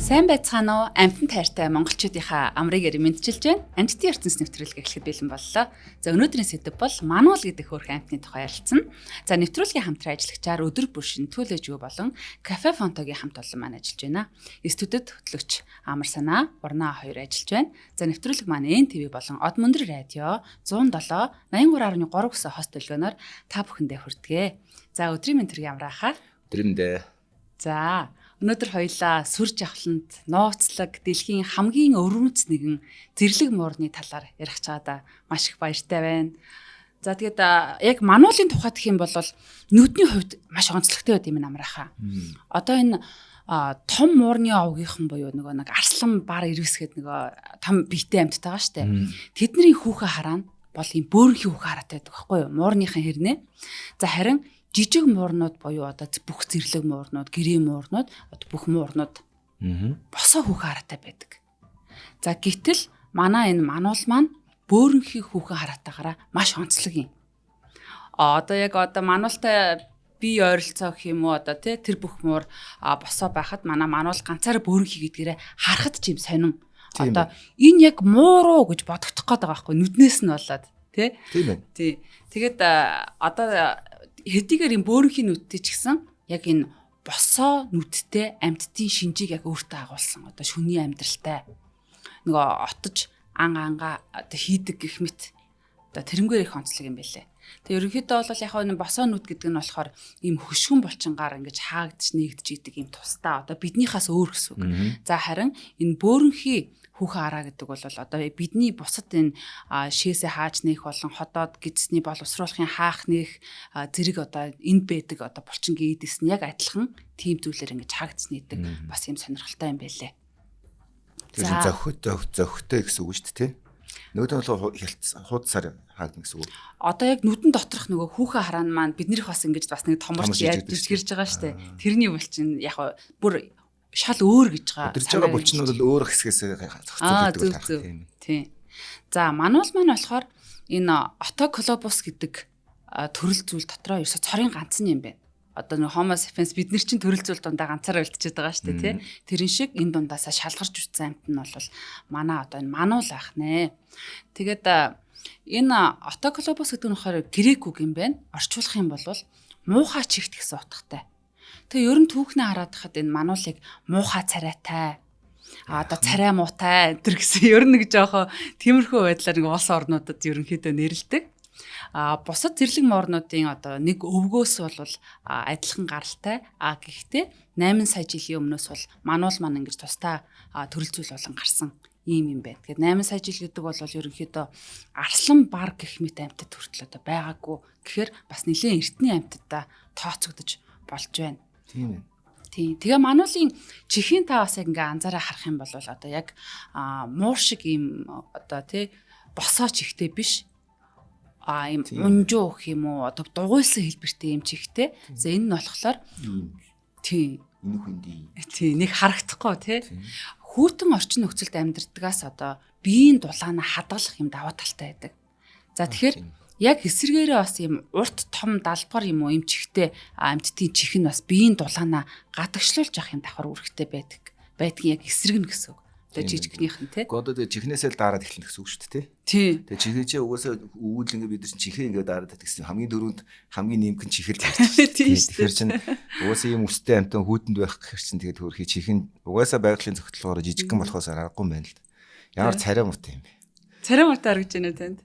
Сайн байцгаана уу? Амьтан тайртай монголчуудынхаа амрыг мэдчилж байна. Амьтдын ертөнц нэвтрүүлэг эхлэхэд бэлэн боллоо. За өнөөдрийн сэдэв бол мануул гэдэг хөөрхөн амьтны тухай ярилцсан. За нэвтрүүлгийн хамтран ажиллагчаар өдөр бүр шөнөтгүүлж юу болон кафе фонтогийн хамт олон маань ажиллаж байна. Студид хөтлөгч Амар Санаа, Урнаа хоёр ажиллаж байна. За нэвтрүүлэг маань НТV болон Од Мөндөр радио 107 83.3 гэсэн хост төлгөөнөөр та бүхэндээ хүрдэгэ. За өдрийн мэнд төргийн амраахаа. Өдрөндөө. За өнөөдөр хоёлаа сүр жавхланд нууцлаг дэлхийн хамгийн өвөрмөц нэгэн зэрлэг муурны талаар ярих чаада маш их баяртай байна. За тэгээд яг мануулын тухай гэх юм бол нүдний хувьд маш онцлогтой байд юм амраахаа. Одоо энэ том муурны овгийнхан буюу нэг арслан бар ирвэсгээд нэг том биетэй амьтад байгаа штэ. Тэдний хүүхэ хараана бол ийм бөөрөнхийн хүүхэ хараатай байдаг байхгүй юу? Муурныхан хэрнээ. За харин жижиг муурнууд буюу одоо бүх зэрлэг муурнууд, гэрээ муурнууд, одоо бүх муурнууд босоо хүүхэн хараатай байдаг. За гэтэл манай энэ мануул маань бөөрөнхийн хүүхэн хараатаагаараа маш онцлог юм. Одоо мануултай бие ойролцоо гэх юм уу одоо тэр бүх муур босоо байхад манай мануул ганцаараа бөөрөнхий гэдгээрээ харахад ч юм сонин. Одоо энэ яг мууруу гэж бодогдох гээд байгаа байхгүй нүднээс нь болоод тий. Тэгээд одоо хэдийгээр энэ бөөрөнхийн нүдтэй ч гэсэн яг энэ босоо нүдтэй амьтдын шинжийг яг өөртөө агуулсан. Одоо шүний амьдралтай нөгөө отож ангаа одоо хийдэг гэх мэт одоо тэрнгээр их онцлог юм байлээ. Тэгээ ерөнхийдөө бол яг энэ босоо нүд гэдэг нь болохоор ийм хөшгөн булчингаар ингэж хаагдж нэгдэж идэг ийм тусдаа одоо биднийхээс өөр гэсэн үг. За харин энэ бөөрөнхий хүүхэн хараа гэдэг бол одоо бидний бусад энэ шээсээ хааж нээх болон ходоод гидсний боловсруулахын хаах нээх зэрэг одоо энд байдаг одоо булчингийн эдэс нь яг адилхан тийм зүйлээр ингэж хаагдсан нэдэг бас юм сонирхолтой юм байлээ. Тэгэхээр зохитой гэсэн үг шүү дээ. Нөгөөд бол хуудасаар хаагдана гэсэн үг. Одоо яг нүдэн доторх нөгөө хүүхэн хараан маань биднийх бас ингэж бас нэг томорч яаж гэрж байгаа шүү дээ. Тэрний булчин яг бүр шал өөр гэж байгаа. Өдөрж байгаа булчин бол өөр хэсгээс зохицуулдаг тийм. Тийм. За мануул маань болохоор энэ отоклобус гэдэг төрөл зүйл дотроо ерөөсө цорын ганц нь юм байна. Одоо нэг Homo sapiens бид нар чинь төрөл зүйл дундаа ганцаараа үлдчихэд байгаа шүү дээ тий. Тэрэн шиг энэ дундаасаа шалгарч үтсэн амт нь бол манай одоо энэ мануул ах нэ. Тэгээд энэ отоклобус гэдэг нь болохоор грек үг юм байна. Орчуулах юм бол муухай чигт гэсэн утгатай. Тэгээ ер нь түүхнээ хараад хахад энэ мануулыг муухай царайтай одоо царай муутай тэр гэсэн ер нь нэг жоохоо тиймэрхүү байдлаар нэг улс орнуудад ерөнхийдөө нэрлэдэг. Бусад зэрлэг муурнуудын одоо нэг өвгөөс бол адилхан гаралтай. Гэхдээ 8 сая жилийн өмнөөс бол мануул маань ингэж тусдаа төрөл зүйл болон гарсан ийм юм байна. Тэгэхээр 8 сая жил гэдэг бол ерөнхийдөө арслан бар гэх мэт амьтад хүртэл одоо байгаагүй. Тэгэхээр бас нэлээд эртний амьтадаа тооцогдож болж байна. Тийм ээ. Тийм. Тэгээ мануулын чихийн та бас яг ингээ анзаараа харах юм бол одоо яг муур шиг ийм одоо босоо чихтэй биш. Ийм унжуу гэх юм уу одоо дугуйсан хэлбэртэй юм чихтэй. За энэ нь болохоор тийм энэ хүндий. Тийм нэг харагдахгүй тий. Хүүтэн орчин нөхцөлд амьдрдагаас одоо биеийн дулаана хадгалах юм даваа талтай байдаг. За тэгэхээр яг эсэргээрээ бас ийм урт том далбар юм уу юм чихтэй амьтдын чих нь бас биеийн дулаана гадагшлуулж явах юм давхар үүрэгтэй байдгийн яг эсрэг нь гэсэн үг. Одоо жижигнийх нь тий. Годод чихнээсээ л дараад эхлэх гэсэн үг шүү дээ тий. Тэгээ чихээ чи угаасаа өвөл ингээ бид нар чинь чихээ ингээ дараад гэсэн хамгийн дөрөнд хамгийн нэмгэн чихэл ярьж. Тэгэхээр чин угаасаа ийм өстэй амтан хүүтэнд байх гэхэр чин тэгээд хөрхий чихэн угаасаа байгалийн зохицолгоор жижигхэн болохоос аргагүй юм байна л. Ямар царай муутай юм бэ? Царай муутай харагдаж байна танд.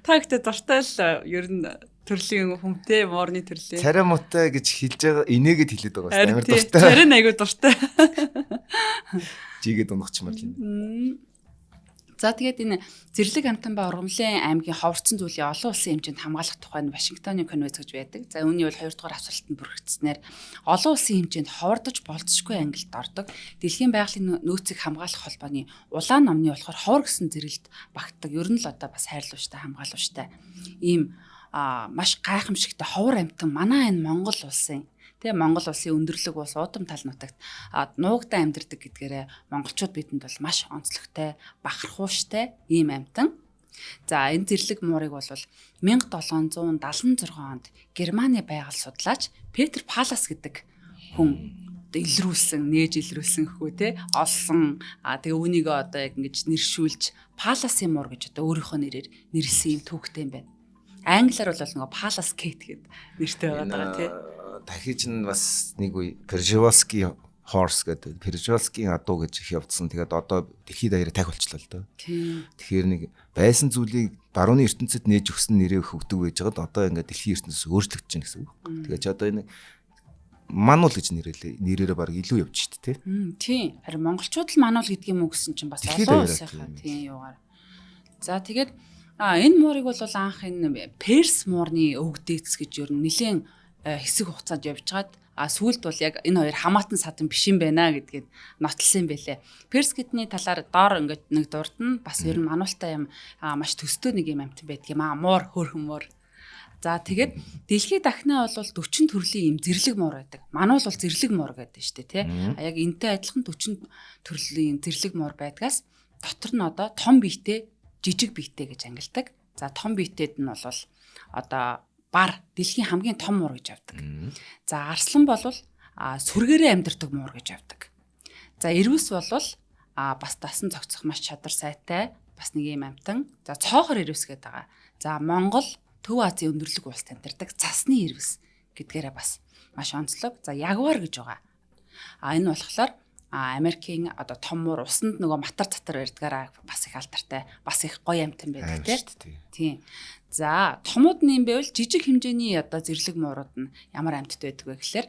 Та ихтэй дуртай л ер нь төрлийн хүмтэй муурны төрлийн. Царай муутай гэж хэлж байгаа инээгээд хэлээд байгаа юм амар дуртай. Царай айгуу дуртай. Жигээд унгачмаар юм. За тэгээд энэ зэрлэг амтан ба ургамлын аймгийн ховорцсон зүйлийн олон улсын хэмжээнд хамгаалах тухай Вашингтоны конвенц гэж байдаг. За үүний бол 2 дугаар асуултанд бүрэгдснээр олон улсын хэмжээнд ховордож болцсохгүй ангилд ордог Дэлхийн байгалийн нөөцийг хамгаалах холбооны улаан номны болохоор ховор гэсэн зэрэлд багтдаг. Ер нь л одоо бас хайрлууштай хамгаалууштай ийм маш гайхамшигтай ховор амтан манай энэ Монгол улсын Монгол улсын өндөрлөг улс уудам тал нутагт нуугдаа амьдардаг гэдгээрээ монголчууд бидэнд бол маш онцлогтой, бахархууштай ийм амтан. За энэ зэрлэг муурыг бол 1776 онд Германы байгаль судлаач Петер Палас гэдэг хүн одоо илрүүлсэн, нээж илрүүлсэн гэхүү те олсон тэгээ үүнийг одоо яг ингэж нэршүүлж Palace Moor гэж одоо өөрийнхөө нэрээр нэрлсэн юм түүхтэй юм байна. Англиар бол нөгөө Palace Gate гэдэг нэртэй байгаа тий. Дахиж нь бас нэг үе Przewalski horse гэдэг Przewalski адуу гэж их явдсан. Тэгээд одоо дэлхийд даяараа тахи болчлоо л доо. Тэгэхээр нэг байсан зүйлийг барууны ертөнцид нээж өгсөн нэрээ хөгдөг байж байгаад одоо ингээд дэлхийн ертөнцөөс өөрчлөгдөж байна гэсэн үг. Тэгээд ч одоо энэ мануул гэж нэрээрээ баг илүү явж шít те. Тийм. Харин монголчууд л мануул гэдэг юм уу гэсэн чинь бас олон улсынхаа тийм юугаар. За тэгээд энэ муурыг бол анх энэ Перс муурны өвгдөөц гэж ер нь нэлээд хэсэг хугацаанд явжгаад сүүлд бол яг энэ хоёр хамаатан садан биш юм байна гэдгийг нотлсон юм байлээ. Перс гэдний талаар доор ингээд нэг дурд нь бас ер нь мануултай юм маш төстэй нэг юм амт байдаг юм муур хөөрхөн муур. За тэгээд дэлхийд дахнаа бол 40 төрлийн юм зэрлэг муур байдаг. Мануул бол зэрлэг муур гэдэг нь шүү дээ тий. Яг энтэй адилхан 40 төрлийн зэрлэг муур байдгаас дотор нь одоо том биетэй жижиг биетэй гэж ангилдаг. За том биетэд нь бол одоо бар дэлхийн хамгийн том муур гэж авдаг. За арслан бол сүргээрээ амьдардаг муур гэж авдаг. За эрвэс бол бас дасан цогцох маш чадвар сайтай бас нэг юм амтан. За цоохор эрвэс гэдэг байгаа. За Монгол Төв Азийн өндөрлөг улсад амьдардаг цасны эрвэс гэдгээрээ бас маш онцлог. За ягуар гэж байгаа. Энэ болохоор Америкийн одоо том муур усанд нөгөө матар татар байдгаараа бас их алдартай, бас их гоё амтан байдаг тийм. За томууд нь юм байвал жижиг хэмжээний одоо зэрлэг муурууд нь ямар амьтад байдаг вэ гэхээр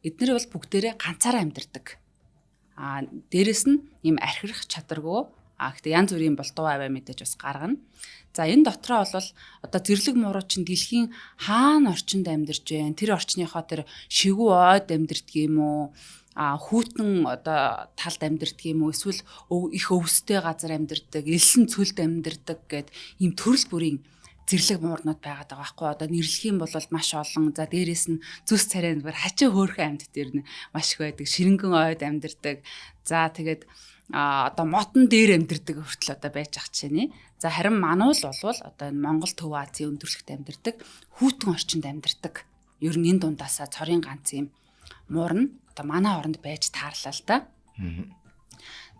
эдгээр бол бүгдээрээ ганцаараа амьдардаг. Дээрэс нь ийм архирах чадваргүй гэхдээ янз бүрийн болдгоо аваа мэдээж бас гаргана. За энэ дотроо бол одоо зэрлэг муурууд чинь дэлхийн хаана орчинд амьдарч байна? Тэр орчныхоо тэр шигүү ойд амьдардаг юм уу? Хүүтэн одоо талд амьдардаг юм уу? Эсвэл их өвстэй газар амьдардаг, элсэн цөлд амьдардаг гэд ийм төрөл бүрийн зэрлэг муурнууд байгаад байгаа байхгүй. Одоо нэрлэх юм бол маш олон. За дээрэс нь зүс царайнд бүр хачин хөөрхөн амьд дээр нь маш их байдаг. Ширэнгэн ойд амьдардаг. За тэгээд одоо мотон дээр амьдардаг хүртэл одоо байж ах чинь. За харин мануул бол одоо энэ Монгол Төв Азийн өндөрлөгт амьдардаг, хүүтэн орчинд амьдардаг. Ер нь энэ дундаасаа цорын ганц юм муур нь одоо манай оронд байж таарлаа л да.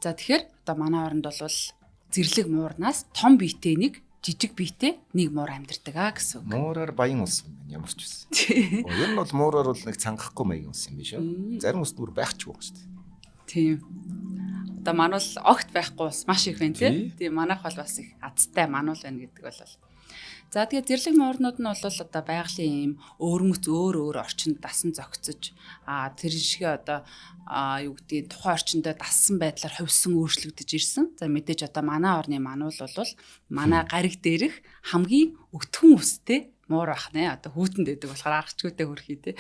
За тэгэхээр одоо манай оронд бол зэрлэг муурнаас том биетэй нэг, жижиг биетэй нэг муур амьдардаг гэсэн үг. Муураар баян улс юм байна ямар ч байсан. Ер нь бол муураар бол нэг цангахгүй маягийн улс юм биш үү? Зарим улсд бүр байх ч байгаа шүү дээ. Тийм. Одоо мануул огт байхгүй бас маш их байна тийм манайх бол бас их азтай мануул байна гэдэг бол. За тэгээд зэрлэг муурнууд нь бол одоо байгалийн юм өөрмөц өөр орчинд дасан зохицож тэр шигээ одоо юу гэдэг тухайн орчиндөө дассан байдлаар хувьсан өөрчлөгдөж ирсэн. За мэдээж одоо манай орны мануул бол манай гариг дээрх хамгийн өтгөн үстэй муур байх нэ. Одоо хүүтэнд байдаг болохоор аргачгүйтэй хөрхий тий.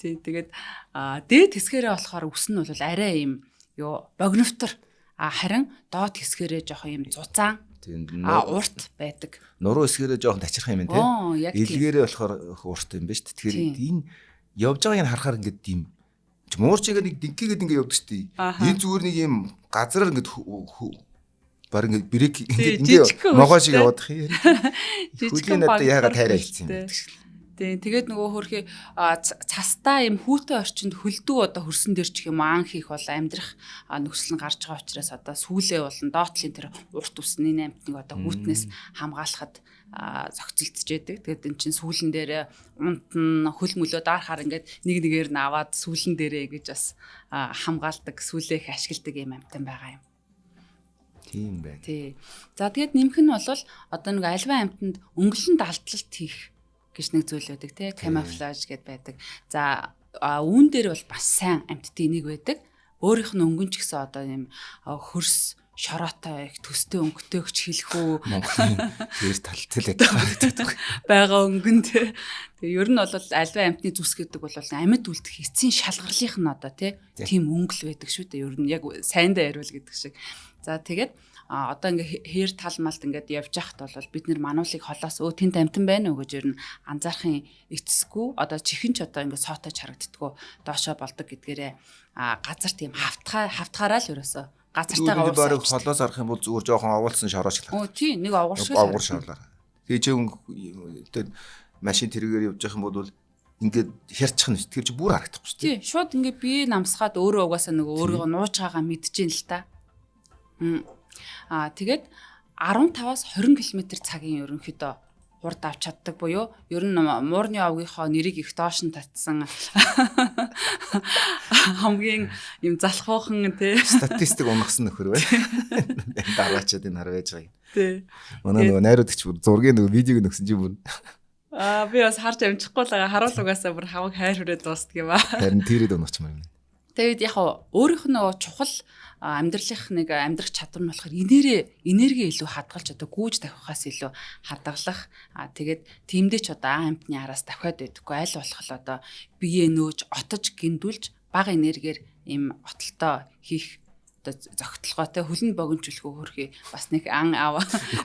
Тэгээд дээд хэсгээрээ болохоор үс нь бол арай юм богновтор харин доод хэсгээрээ жоох юм зузаан урт байдаг. Нуруу хэсгээрээ жоох тачирх юм байна тийм. Илгээрээ болохоор урт юм ба шүү дээ. Тэгэхээр энэ явж байгааг нь харахаар ингээд тийм муурчигээ нэг динкигээд ингээд явдаг шүү дээ. Энэ зүгээр нэг юм газраар ингээд баг ингээд брейк ингээд могоо шиг явах юм. Хөлийн надад яагаад тайраа хийсэн юм бэ? Тэгээд нөгөө хөрхи цастаа юм хүүтэй орчинд хөлдөө одоо хөрсөн дээр ч юм анх их бол амьдрах нөхцөл нь гарч байгаа учраас одоо сүүлээ болон доотлын тэр урт усны амтныг одоо хүүтнээс хамгаалахад зохицолдож яадаг. Тэгээд эн чинь сүүлэн дээр унт нь хөл мөлөө даарахаар ингээд нэг нэгээр нь аваад сүүлэн дээрээ гэж бас хамгаалдаг, сүүлээх ашигладаг юм амтан байгаа юм. Тийм байна. Тий. За тэгээд нэмэх нь бол одоо нэг альва амтанд өнгөлөнд алдлалт хийх гэж нэг зүйл байдаг тий, камуфлаж гэдээ байдаг. За үүн дээр бол бас сайн амьтдын нэг байдаг. Өөрийнх нь өнгөн ч гэсэн одоо юм хөрс шороотой их төстэй өнгөтэйг ч хэлэхүү Монголын хэр талтай байдаг байгаа өнгөн тий. Тэгээ ер нь бол альва амьтны зүс гэдэг бол амьд үлдэх эцсийн шалгарлынх нь одоо тий тийм өнгөл байдаг шүү дээ. Ер нь яг сайндаа яриул гэдэг шиг. За тэгээд одоо ингээ хээр тал малт ингээд явж байхад бол бид нэр мануулыг холоос тэнд амтан байна уу гэж ер нь анзаарахын эцэсгүй одоо чихэн ч одоо ингээ соотож харагддггүй доошоо болдог гэдгээрээ газар тийм хавтгаараа л ерөөсөө газартайгаа уурсаа холоос арах юм бол зүгээр жоохон овуулсан шорооч л. Тийм нэг овгор шоолаа. Тэгээ машин тэргээр явж байх юм бол ингээд хярчих нь тэр чи бүр харагдахгүй шүү дээ. Тий, шууд ингээд бие намсгаад өөрөө угаасаа нөгөө өөрийгөө нууж байгаа мэдчихээн л та. Тэгээд 15-аас 20 км цагийн ерөнхийдөө хурд авч чаддаг буюу ер нь муурны овгийнхоо нэрийг их доош нь татсан хамгийн юм залхуухан тий статистик унагсан нөхөр бай. Дараачаад энэ хар байж байгаа юм. Тий. Манай нөгөө найруулагч бүр зургийн нөгөө видеог нөгсөн чи бүр би бас харж амжихгүй л харуулугаасаа бүр хаваг хайр хүрээ дуустдаг юм аа. харин тэрээд унагчмаар юм. Тэгээд яг өөрийнх нь нөгөө чухал амьдралынх нэг амьдрах чадвар нь болохоор энерги илүү хадгалж одоо гүйж тавихаас илүү хадгалах. Тэгээд тиймдээ ч одоо амтны араас давхиад байдаггүй аль болох л одоо биеэ нөөж отож гиндүүлж бага энергиэр им отолтой хийх одоо зөгтлогоотой хөлн богинжүүлэхөө хөрхий бас нэг ан ав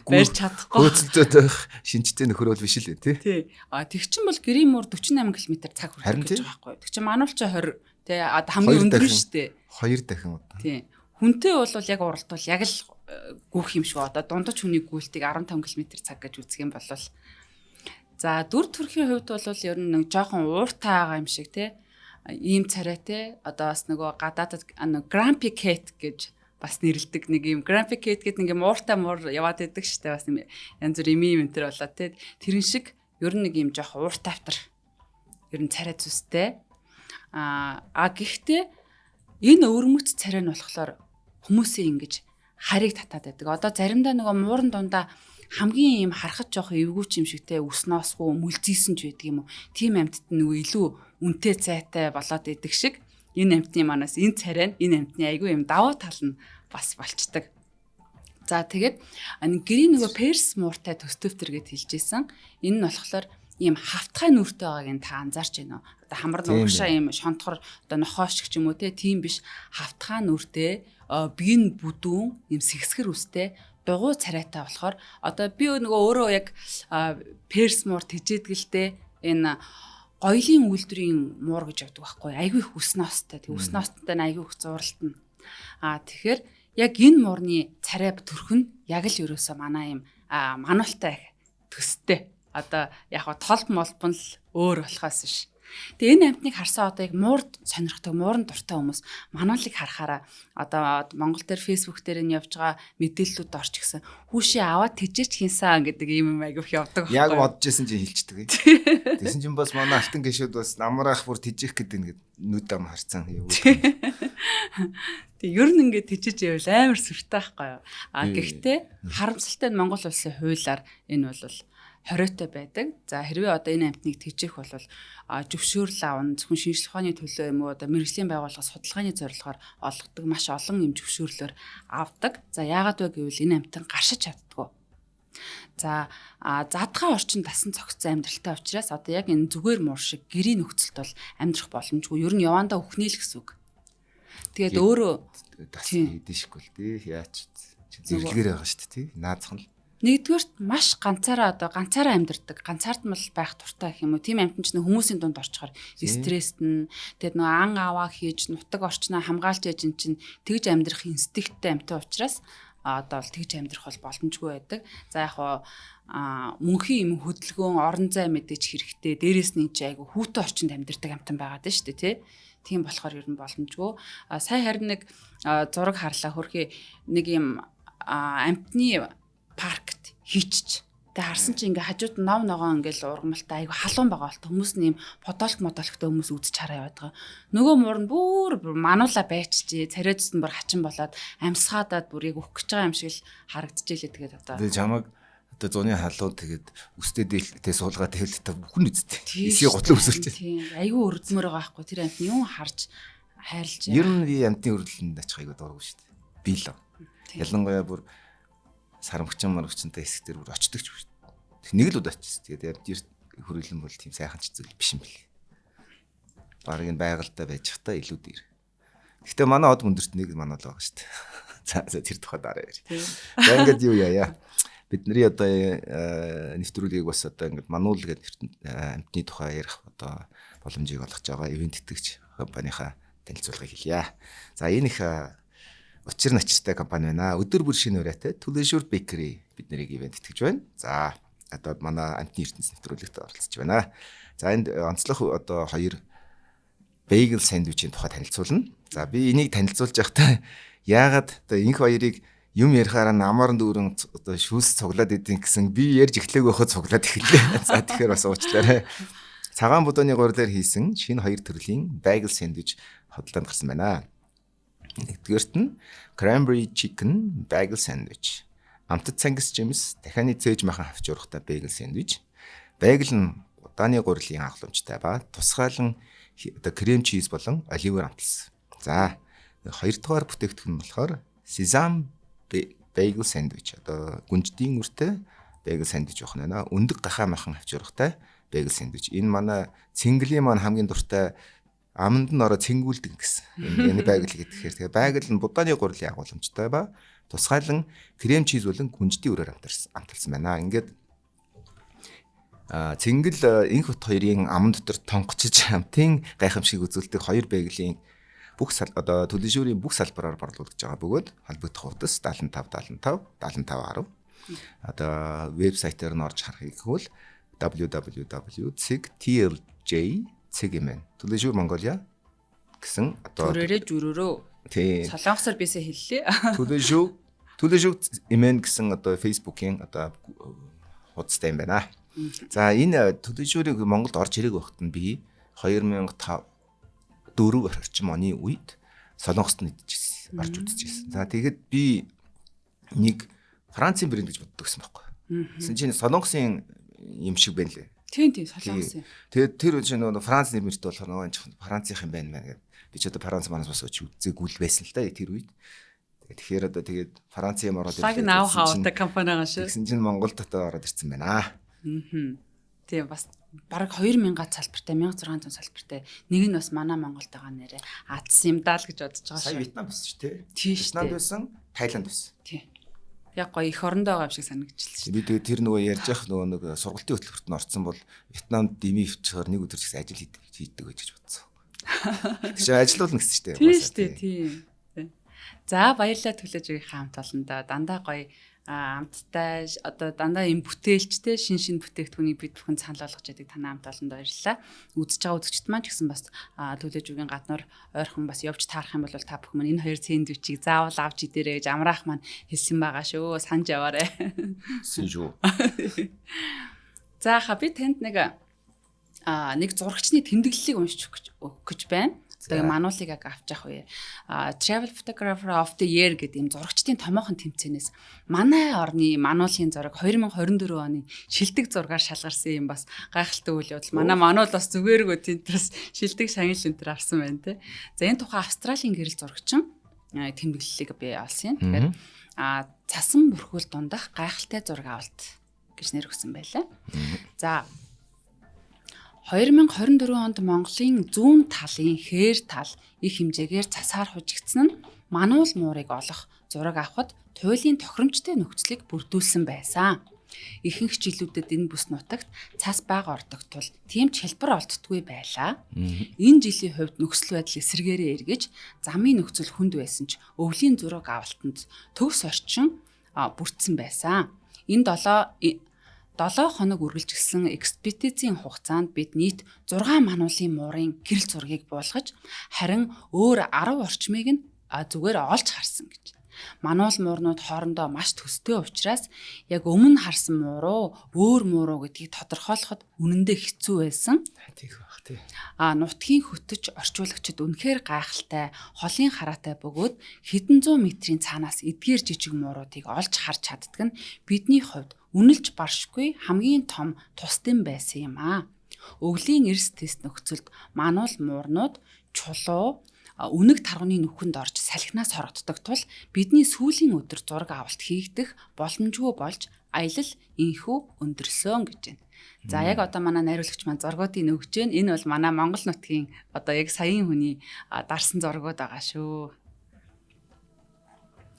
барьж чадахгүй. Хөөцөлтөд байх шинжтэй нөхөр бол биш л үү тий. Тий. Тэг чин бол гэрийн муур 48 км цаг хүрэх гэж байгаа байхгүй. Тэг чин манайвч 20 тий хамгийн өндөр нь шүү дээ. 2 дахин удаа. Тий. Хүнтэй бол яг уралдвал яг л гүөх юм шиг одоо дундаж хүний гүйлтийг 15 км цаг гэж үзэх юм бол за дүр төрхийн хувьд бол ер нь нэг жоохон ууртай байгаа юм шиг тий ийм царайтай одоо бас нөгөө гадаадад Grumpy Cat гэж бас нэрлдэг нэг ийм Grumpy Cat гэдэг нэг юм ууртай муур яваад идэг штэ бас янз бүр юм тэр болоо тий тэрэн шиг ер нь нэг ийм жоохон ууртай автар ер нь царай зүстэй гэхдээ энэ өвөрмөц царай нь болохоор хүмүүсээ ингэж харийг татаад байдаг. Одоо заримдаа нөгөө муурын дундаа хамгийн юм харахад жоох эвгүүч юм шигтэй ус ноосгүй мүлзийсэн ч байдаг юм уу. Тим амьтад нөгөө илүү үнэтэй цайтай болоод идэг шиг энэ амьтны манаас энэ царай нь энэ амьтны айгүй юм давуу тал нь бас болчдаг. За тэгээд гэрийн нөгөө перс мууртай төстөвтөр гэд хэлжсэн. Энэ нь болохоор ийм хавтгай нүртэй байгааг та анзаарч байна уу? Одоо хамар нугшаа ийм шонтхор одоо нохоошг ч юм уу тийм биш хавтгай нүртэй биеийн бүдүүн ийм сэгсгэр үстэй дугуй царайтай болохоор одоо би нөгөө өөрөө яг перс муур тэжээдгэлтэй энэ гоёлын үйлдвэрийн муур гэж яддаг байхгүй айгүй их ус ноостой тэг ус ноостой айгүй их зуралтна тэгэхээр яг энэ муурны царай төрх нь яг л ерөөсөө манай ийм мануултай төстэй одоо яг толб молбон л өөр болохоос биш. Тэгээ энэ амтныг харсаа одоо яг муурд сонирхдаг, муурын дуртай хүмүүс мануулыг харахаараа одоо Монгол дээр Facebook дээр нь явж байгаа мэдээллүүд орч гисэн хүүшээ аваад тэжээч хинсэн гэдэг юм айгүйх явдаг. Яг бодож исэн чинь хэлчихдэг. Тэсэн чинь бас манай алтан гişүүд бас намраах бүр тэжээх гэдэг нэг нүд ам харцсан юу. Тэг ер нь ингээд тэжээж байвал амар сүртэй байхгүй юу. Гэхдээ харамсалтай нь Монгол улсын хуулиар энэ бол хориотой байдаг. За хэрвээ одоо энэ амтныг тэжээх бол зөвшөөрөл авна, зөвхөн шинжлэх ухааны төлөө юм уу одоо мэргэжлийн байгууллага судалгааны зорилгоор олгодог маш олон юм зөвшөөрлөөр авдаг. За яагаад вэ гэвэл энэ амтан гаршиж чаддгүй. За задгай орчин дасан цогцсон амьдралтай учраас одоо яг энэ зүгээр муур шиг гэрийн нөхцөлд бол амьдрах боломжгүй. Ер нь явандаа үхнээл гэсэн үг. Тэгээд өөрөө дасан хийдишгүй л тий яач зэрлэгээр байгаа шүү дээ тий наазах нь нэгдүгээрт маш ганцаараа амьдардаг. Ганцаардмал байх дуртай гэх юм уу. Тийм амьтанч хүмүүсийн дунд орчхоор стресст нь тэгэд нөгөө ан аваа хийж нутаг орчноо хамгаалж яж ин чинь тэгж амьдрах инстинкттэй амьтан учраас одоо бол тэгж амьдрах бол боломжгүй байдаг. За яг мөнхийн юм хөдөлгөөн орон зай мэдээж хэрэгтэй. Дээрээс нь чи айгу хүүтэн орчинд амьдардаг амьтан байгаад байна шүү дээ тий. Тийм болохоор ер нь боломжгүй. Сая харин нэг зураг харлаа хөрхий нэг юм амьтны паркт хийчих. Тэгээ харсан чи ингээ хажууд нов ногоо ингээл ургамалтай айгу халуун байгаа болт хүмүүс нь юм подолктой хүмүүс үзэж хараа яваад байгаа. Нөгөө муур нь бүр мануула байчжээ. Царайдсан бүр хачин болоод амсгаадаад бүр яг өөх гэж байгаа юм шиг л харагдчихжээ тэгээд одоо. Тэгээ чамаг одоо зуны халуун тэгээд үстэй дээлтэй суулгаад хэлдэг бүхэн үсттэй. Эсийг готлон өсөлч. Тийм. Айгу өрдмөр байгаа байхгүй. Тэр амт юм харж хайрлж. Ер нь би амтны өрөлөнд очих айгу дургу шүү дээ. Би л. Ялангуяа бүр сарамгчин маргчтай хэсэг дээр бүр очдөг ч биш. Нэг л удаа очсон. Тэгээд амт хөрөлөн бол тийм сайхан ч зүйл биш юм бэл. Бараг энэ байгальтай байж хата илүү дээр. Гэхдээ манай од өндөрт нэг манаа л байгаа шүү дээ. За тэр тухай дараа яа. За ингээд юу яа. Бидний одоо нэвтрүүлгийг бас одоо ингээд мануул гэдэг амтны тухай ярих одоо боломжийг олгож байгаа ивент тэтгэгч компанийнхаа танилцуулгыг хэлье. За энэ их учир начиртай компани байна. Өдөр бүр шинэ ураатай Төлөөшүр Bakery бид нарыг ивент тэтгэж байна. За одоо манай амтны ертөнц нэвтрүүлэгт оролцож байна. За энд онцлог одоо хоёр bagel сэндвичийн тухай танилцуулна. За би энийг танилцуулж байхдаа яагаад одоо энх хоёрыг юм ярихаараа намаар дүүрэн одоо шүүс цуглаад идэв гэсэн би ярьж эхлэегүй байхад цуглаад эхэллээ. За тэгэхээр бас уучлаарай. Цагаан будууны гурилаар хийсэн шинэ хоёр төрлийн bagel сэндвич хотлоонд гарсан байна. Нэгдүгээрт нь cranberry chicken bagel sandwich. Амтд цангис жимс дахианы цээж махан авч урахтай bagel sandwich. Bagel нь удааны гурилын агуулмжтай ба тусгаалan одоо крем чиз болон оливер амталсан. За хоёрдугаар бүтээгдэхүүн нь болохоор sesame bagel sandwich. Одоо гүнждийн үртэй bagel sandwich явах нь байна. Өндөг гахаа махан авч урахтай bagel sandwich. Энэ манай цэнгэлийн маань хамгийн дуртай аманд нь ороо цэнгүүлдэг гэсэн. Энэ bagel гэхээр тэгээ bagel нь будааны гурилын агуулмжтай ба тусгаалan крем чиз болон гүнждийн үрээр амталсан байна. Ингээд цэнгэл энх бот хоёрын аман дотор тонгочиж амтын гайхамшиг үзүүлдэг хоёр bagel-ийн бүх одоо төлөвшүүрийн бүх салбараар борлуулж байгаа бөгөөд холбогдох хуудас 75 75 75 10 одоо вебсайтаар нь орж харахыг хөвөл www.cig.tlj Цэгэмэн төлөвшүүр Монголиа гэсэн одоо төрөөрөө жүрөөрөө солонгосоор бисээ хэллээ. төлөвшүүр эмэн гэсэн одоо фейсбુકийн одоо хуудастай юм байна. За энэ төлөвшүүрийг Монголд орж ирэх вахт нь би 2005 4 орчим оны үед солонгост нэгдчихсэн орж үзчихсэн. За тэгээд би нэг Францын брэнд гэж боддог гэсэн байхгүй. Тэгсэн чинь солонгосын юм шиг байна лээ. Тийм солонгос юм. Тэгээд тэр үеийн нөгөө Франц нэр мэрт болохоор нөгөө Францынх юм байна гэдэг. Би ч одоо Франц манаас бас үзээгүй л байсан л да тэр үед. Тэгэхээр одоо тэгээд Францын юм ороод ирлээ. Now how-тай компанигаа шүү. Тэгсэн чинь Монголд одоо ороод ирсэн байна. Тийм бас бараг 2000 салбартай 1600 салбартай нэг нь бас манай Монголд байгаа нэрээ Атс юм даа л гэж бодож байгаа шүү. Сая Вьетнам байсан шүү дээ. Вьетнамд байсан, Тайланд байсан. Тийм. Яг гоё эх орондоо байгаа юм шиг санагдчихлаа шүү. Би тэгээд тэр нөгөө ярьж явах нөгөө нэг сургалтын хөтөлбөрт нь орсон бол Вьетнамд дими өвчөөр нэг өдөр чигс ажил хийдэг гэж бодсон. Тэгэж ажиллуулна гэсэн шүү дээ. Тийм шүү дээ. Тийм. За баярлалаа төлөж өгөх хамт олондоо дандаа гоё амттай одоо дандаа юм бүтээлчтэй шин бүтээгдэхүүнийг бид бүхэн санал болгож яадаг танаа хамт олондоо баярлалаа. Үзэж байгаа үзэгчд маань ч гэсэн бас төлөж үгийн гаднаар ойрхон бас явж таарах юм бол та бүхэн маань энэ хоёр сэндвичийг заавал авч идэрэй гэж амраах маань хэлсэн байгаа шүү. Санаж яваарэ. Синжүү. За би танд нэг зурагчны тэмдэглэлийг уншиж өгөх гэж байна. Тэгээ мануулыг авч явах үе. Travel Photographer of the Year гэдэг юм зурагчдын томоохон тэмцээнээс манай орны мануулын зураг 2024 оны шилдэг зургаар шалгарсан юм бас гайхалтай үйл явдал. Манай мануул бас зүгээргүй тентрэс шилдэг шагнал энтер авсан байна те. За энэ тухай Австралийн гэрэл зурагчин тэмдэглэлийг би олсон юм. Тэгэхээр цасан бүрхүүл дундах гайхалтай зураг авалт гэж нэр өгсөн байлаа. За 2024 онд Монголын зүүн талын хээр тал их хэмжээгээр цасаар хужигдсан нь мануул муурыг олох зураг авахд туйлын тохиромжтой нөхцөлийг бүрдүүлсэн байсан. Ихэнх жилүүдэд энэ бүс нутагт цас бага ордог тул тийм ч хэлбэр олддоггүй байлаа. Энэ жилийн хувьд нөхцөл байдал эсэргээрээ эргэж замын нөхцөл хүнд байсан ч өвлийн зураг авалтанд төгс орчин бүрдсэн байсан. Энэ 7 хоног үргэлжилсэн экспедицийн хугацаанд бид нийт 6 мануулын муурын гэрэл зургийг буулгаж харин өөр 10 орчмыг нь зүгээр олж харсан гэж. Мануул муурнууд хоорондоо маш төстэй учраас яг өмнө харсан мууруу өөр мууруу гэдгийг тодорхойлоход үнэндээ хэцүү байсан. Тийх бах тий. Нутгийн хөтөч орчуулагчид үнэхээр гайхалтай, холын хараатай бөгөөд хэдэн зуун метрийн цаанаас эдгээр жижиг мууруудыг олж харж чаддаг нь бидний хувьд үнэлж баршгүй хамгийн том тусдын байсан юм аа. Өвлийн эрс тест нөхцөлд мануул муурнууд чулуу үнэг тарганы нүхэнд орж салхинаас хорогддог тул бидний сүүлийн өдөр зураг авалт хийгдэх боломжгүй болж аялал инхүү өндөрсөн гэж байна. За яг одоо манай найруулагч маань зургуудыг өгч байна. Энэ бол манай Монгол нутгийн одоо яг саяын хүний дарсан зургууд байгаа шүү.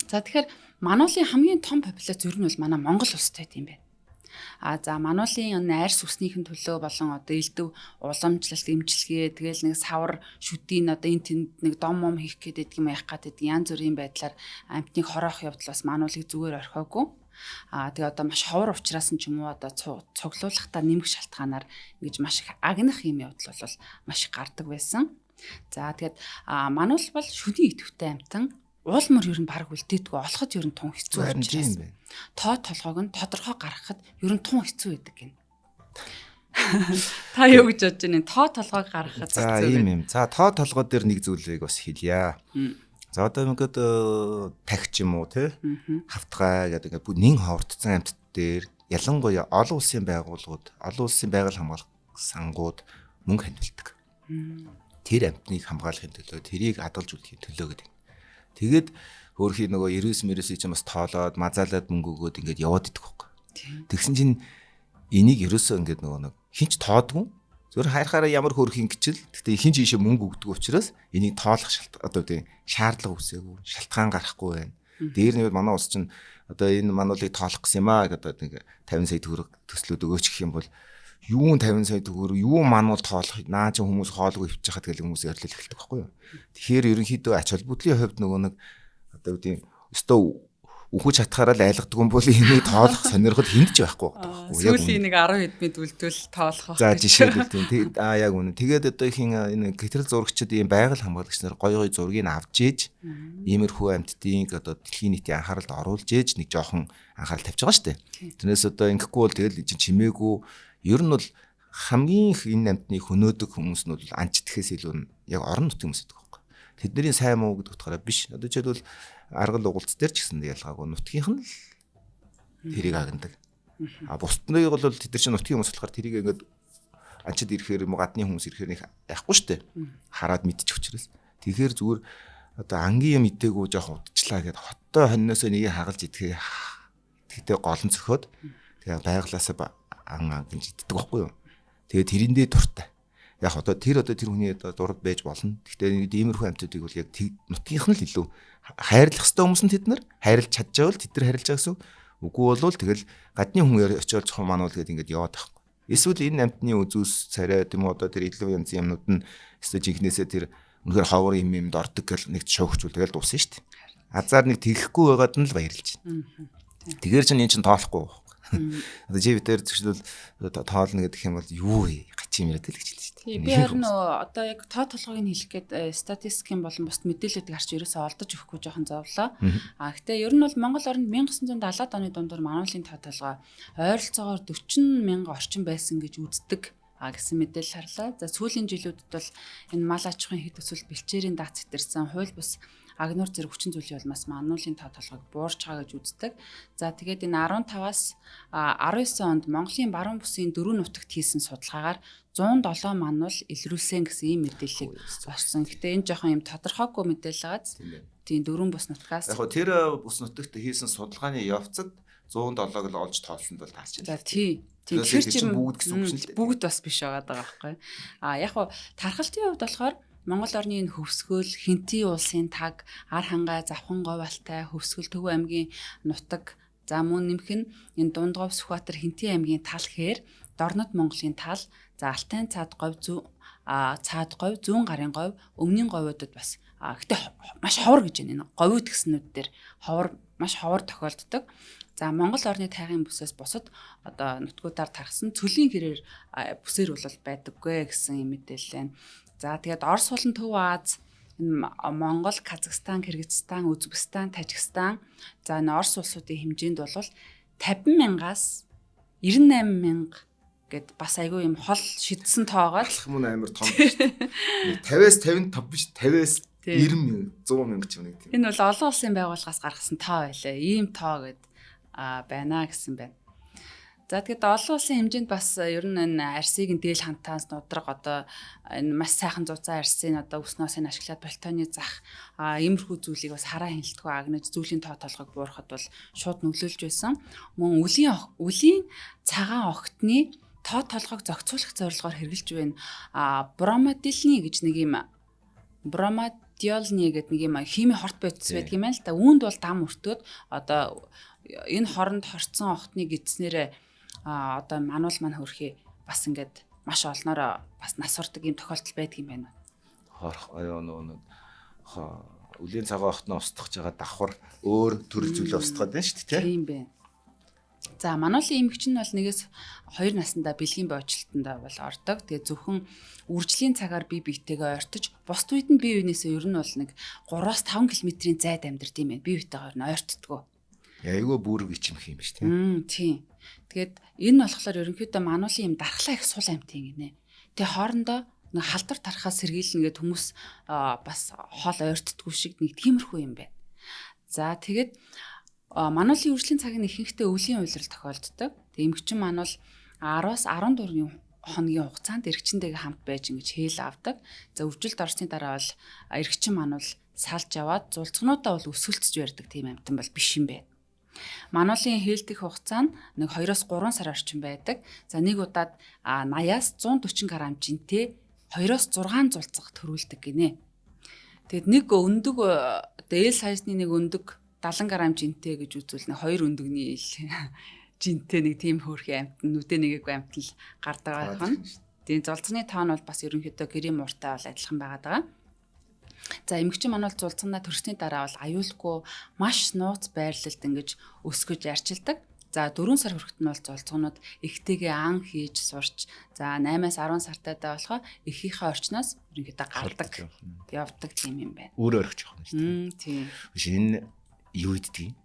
За тэгэхээр мануулын хамгийн том популяц ер нь бол манай Монгол улстай юм байна. За мануулын арьс үснийхэн төлөө болон одоо элдв уламжлалт эмчилгээ тэгэл нэг савар шүдийн одоо энэ тэнд нэг дом хийх гээд байдаг юм яах гээд янз бүрийн байдлаар амьтныг хороох явдал бас мануулыг зүгээр орхиогүй. Тэгээ одоо маш ховор учраас нь ч юм уу одоо цуглуулгахдаа нэмэх шалтгаанаар ингэж маш их агнах юм явдал бол маш их гардаг байсан. За тэгээд мануул бол шүний идэвхтэй амтан уулмөр ер нь баг үлдээдгүй олоход ер нь тун хэцүү учраас тоо толгойг нь тодорхой гаргахад ер нь тун хэцүү байдаг гин. Та юу гэж бодож байна? Тоо толгойг гаргахад хэцүү юм. За тоо толгой дээр нэг зүйлийг бас хэлье. За одоо ингээд тагч юм уу те хавтгай гэдэг ингээд нэн ховордсон амьтд дээр ялангуяа олон улсын байгууллагууд, олон улсын байгаль хамгаалах сангууд мөнгө хандилдаг. Тэр амьтныг хамгаалахын төлөө, тэрийг хадгалж үлдэхийн төлөө гэдэг. Тэгээд хөөрхий нөгөө 99 чинь бас тоолоод, мазаалаад мөнгө өгөөд ингээд яваад идэх байхгүй. Тэгсэн чинь энийг ерөөсөө ингээд нөгөө хинч тоодгүй. Зөвхөн хайрхаараа ямар хөөрхийн гिचэл. Гэхдээ хинч ийшээ мөнгө өгдөг учраас энийг тоолох шаардлага үсээгүй, шалтгаан гарахгүй байна. Дээр нь манай улс чинь одоо энэ мануулыг тоолох гэсэн юм аа гэдэг нэг 50 сая төгрөг төслүүд өгөөч гэх юм бол юун 50 сая төгрөг юу мануул тоолох наа чи хүмүүс хоолгүй хөвчих хад гэл хүмүүс ярьлал эхэлдэг байхгүй юу. Тэгэхээр ерөнхийдөө ач холбогдлын хувьд нөгөө нэг одоо үгүй өстөө үхэж хатахаараа л айлгадаг юм бол энийг тоолох сонирхол хүндж байхгүй байгаа. Сүүлийн нэг 10 хэд мэд үлдвэл тоолох. За жишээлбэл тийм яг үнэ. Тэгээд одоо их энэ гэтрэл зурагчид ийм байгаль хамгаалагч нар гоё зургийг авч ээж иймэрхүү амьтдын одоо дэлхийн нийтийн анхааралд оруулж ээж нэг жоохон анхаарал тавьж байгаа шүү дээ. Тэрнээс одоо ингэхгүй бол тэгэл чимээгүй ер нь бол хамгийн их энэ амьтныг хөнөөдөг хүмүүс нь бол анчдахээс илүү яг орон нутгийн хүмүүс гэдэг байхгүй. Тэдний сайн муу гэдэг утгаараа биш. Одоо жишээлбэл аргал угалц дээр ч гэсэн ялгаагүй нутгийнх нь л тэрийг агнадаг. Бусдыг бол тэд нар чинь нутгийн хүмүүс болохоор тэрийг ингээд анчид ирэхээр юм гадны хүмүүс ирэхээр нэг яахгүй штэ. Хараад мэдчих учраас. Тэгэхээр зүгээр одоо ангийн юм идээгүй жоох удчлаа гэд хоттой хонноосоо нэгийг хагалж идэхээ тэгтээ голон цөхөөд тэгээ байглаасаа ан гэж иддэг байхгүй юу. Тэгээ тэрэндээ дуртай. Яг одоо тэр хүний дурд байж болно. Гэхдээ иймэрхүү амьтдыг бол яг нутгийнх нь л илүү хайрлах хэвээр хүмүүс нь тэд нар хайрлж чадчихвал тэд нар хайрлж байгаа гэсэн. Үгүй болвол тэгэл гадны хүн очиод цохон мануул гэдэг ингээд яваад байхгүй. Эсвэл энэ амьтны үзүүс царай тийм үү одоо тэр илүү янзын юмнууд нь эсвэл жинхнээсээ тэр үнэхээр ховор юмд ордог гэл нэг шоогчул тэгэл дуусна шүү дээ. Азар нэг тэглэхгүй байгаад нь л баярлж байна. Тэгэр чинь эн чинь тоолохгүй. Одоо живтэр зөвшөөрөл тоолно гэдэг юм бол юу вэ? Гачим яриад л гэж хэлсэн шүү дээ. Би харин одоо яг тоо толгойг нь хэлэх гээд статистикийн болон бусд мэдээлэлийг харж ерөөсөө олдож өгөхгүй жоохон зовлоо. Гэтээ ер нь бол Монгол оронд 1970-аад оны дундуур мануулын тоо толгой ойролцоогоор 40 мянга орчим байсан гэж үздэг гэсэн мэдээлэл харлаа. За сүүлийн жилүүдэд бол энэ мал аж ахуйн хэд төсөл бэлчээрийн дац зэтэрсэн хууль бус агнуур зэрэг хүчин зүйлийн улмаас мануулын тоо толгойг буурч байгаа гэж үздэг. За тэгээд энэ 15-аас 19 онд Монголын баруун бүсийн 4 нутагт хийсэн судалгаагаар 107 мануул илрүүлсэн гэсэн ийм мэдээллийг олсон. Гэтэ энэ жоохон юм тодорхойгүй мэдээлэл байгааз. Тийм 4 бус нутгаас. Яг тэр бус нутагт хийсэн судалгааны явцад 107-г л олж тоолсонд бол таарч байна. За тийм. Тэр чинь бүгд гэсэн үг шин л бүгд бас биш байгаа байхгүй. Яг хуу тархалтын хувьд болохоор Монгол орны энэ хөвсгөл, Хинтийн улсын таг, ар хангай, завхан говьалтай, хөвсгөл Төв аймгийн нутаг, за мөн нэмэх нь энэ Дундгов, Сүхбаатар, Хинтийн аймгийн тал хээр, Дорнод Монголын тал, за Алтай цаад говь, зүүн гарын говь, өмнгийн говьудад бас гэтээ маш ховор гэж байна. Энэ говьуд гэснүүд дээр маш ховор тохиолддог. За Монгол орны тайгын бүсээс бусад одоо нутгуудаар тархсан цөлийн хэрээр бүсээр бол байдаггүй гэсэн юм мэдээлэл байна. За тэгээд Орос болон Төв Аз, Монгол, Казахстан, Кыргызстан, Үзбекистан, Тажикстан, за энэ Орос улсуудын хэмжээнд бол 50 мянгаас 98 мянга гэд бас айгүй юм хол шидсэн тоогоод мөн амар том шүү дээ. 50-аас 55 биш 50-аас 90 мянга 100 мянга ч юм нэг тийм. Энэ бол олон улсын байгууллагаас гаргасан тоо байлаа. Ийм тоо гэд байна гэсэн байна. За тэгээд олон улсын хэмжээнд бас ер нь энэ арсыг дээл хантаас нудраг одоо энэ маш сайхан зузаан арсын одоо өснөөс нь ашиглаад болтооны зах иймэрхүү зүйлийг бас хараа хяналтгүй агнаж зүйлийн тоо толгойг буурахад бол шууд нөлөөлж байсан. Мөн үлийн цагаан огтны тоо толгойг зохицуулах зорилгоор хэрэгжилж байна. Бромодилны гэж нэг юм бромодиолны гэдэг нэг юм хими хорт бодис байдаг юм байна л да. Үүнд бол дам өртөөд одоо энэ хоронд хорцсон огтны гидснэрээ одоо мануул маань хөрхий бас ингээд маш олноор бас нас ордог юм тохиолдол байдаг юм байна. Хорх үлийн цагаан огтноо устгах жагаа давхар өөр төрөл зүйлээ устгаад байна шүү дээ. Тийм байна. За мануулын эмэгч нь бол 1-2 наснда бэлгийн боожлтонд бол ордог. Тэгээ зөвхөн үржлийн цагаар бие биетэйгээ ойртож, бусд үед нь бие биенээсээ ер нь бол 3-5 км-ийн зайд амьдардаг юм байна. Бие биетэйгээр нь ойртдгоо. Айгүй бүрэг ичимх юм биш тийм. Тийм. Тэгээд энэ болохоор ерөнхийдөө мануулын юм дархлаа их сул амьтын гинэ. Тэгээ хоорондоо халдвар тархаас сэргийлнэ гэд хүмүүс бас хоол ойртдггүй шиг нэг тиймэрхүү юм байна. За тэгээд мануулын үржлийн цагийн ихэнхдээ өвлийн уйлрал тохиолддог. Тэгээ эмэгчин мануул 10-аас 14 хоногийн хугацаанд эрэгчинтэйгээ хамт байж ингэж хээл авдаг. За өвжилд орсны дараа бол эрэгчин мануул салж яваад зулцгнуудаа бол өсгөлтж барьдаг тийм амьтан бол биш юм байна. Мануулын хээлтэх хугацаа нь 2-3 сар орчим байдаг. За нэг удаад 80-аас 140 г жинтэй 2-6 зулцах төрүүлдэг гинэ. Тэгэд нэг өндөг дээл сайзны нэг өндөг 70 г жинтэй гэж үзвэл 2 өндөгний жинтэй нэг тийм хөөрхөн амт нүдэ нэгээггүй амтл гардаг байх нь. Тийм зулцны тоон бол бас ерөнхийдөө гэрийн мууртай бол адилхан байгаад байгаа. За эмэгчин мануул зулцгандаа төрсний дараа бол аюулгүй маш нууц байрлалд ингэж өсгөж арчилдаг. За 4 сар хүрэхэд нь бол зулцгнууд ихтэйгээ ан хийж сурч за 8-аас 10 сартайдаа болохоо эхийнхээ орчноос ерөнхийдөө гардаг явдаг тийм юм байна. Өөр орхиж явах нь шүү дээ. Тийм. Энэ юу иддэг юм?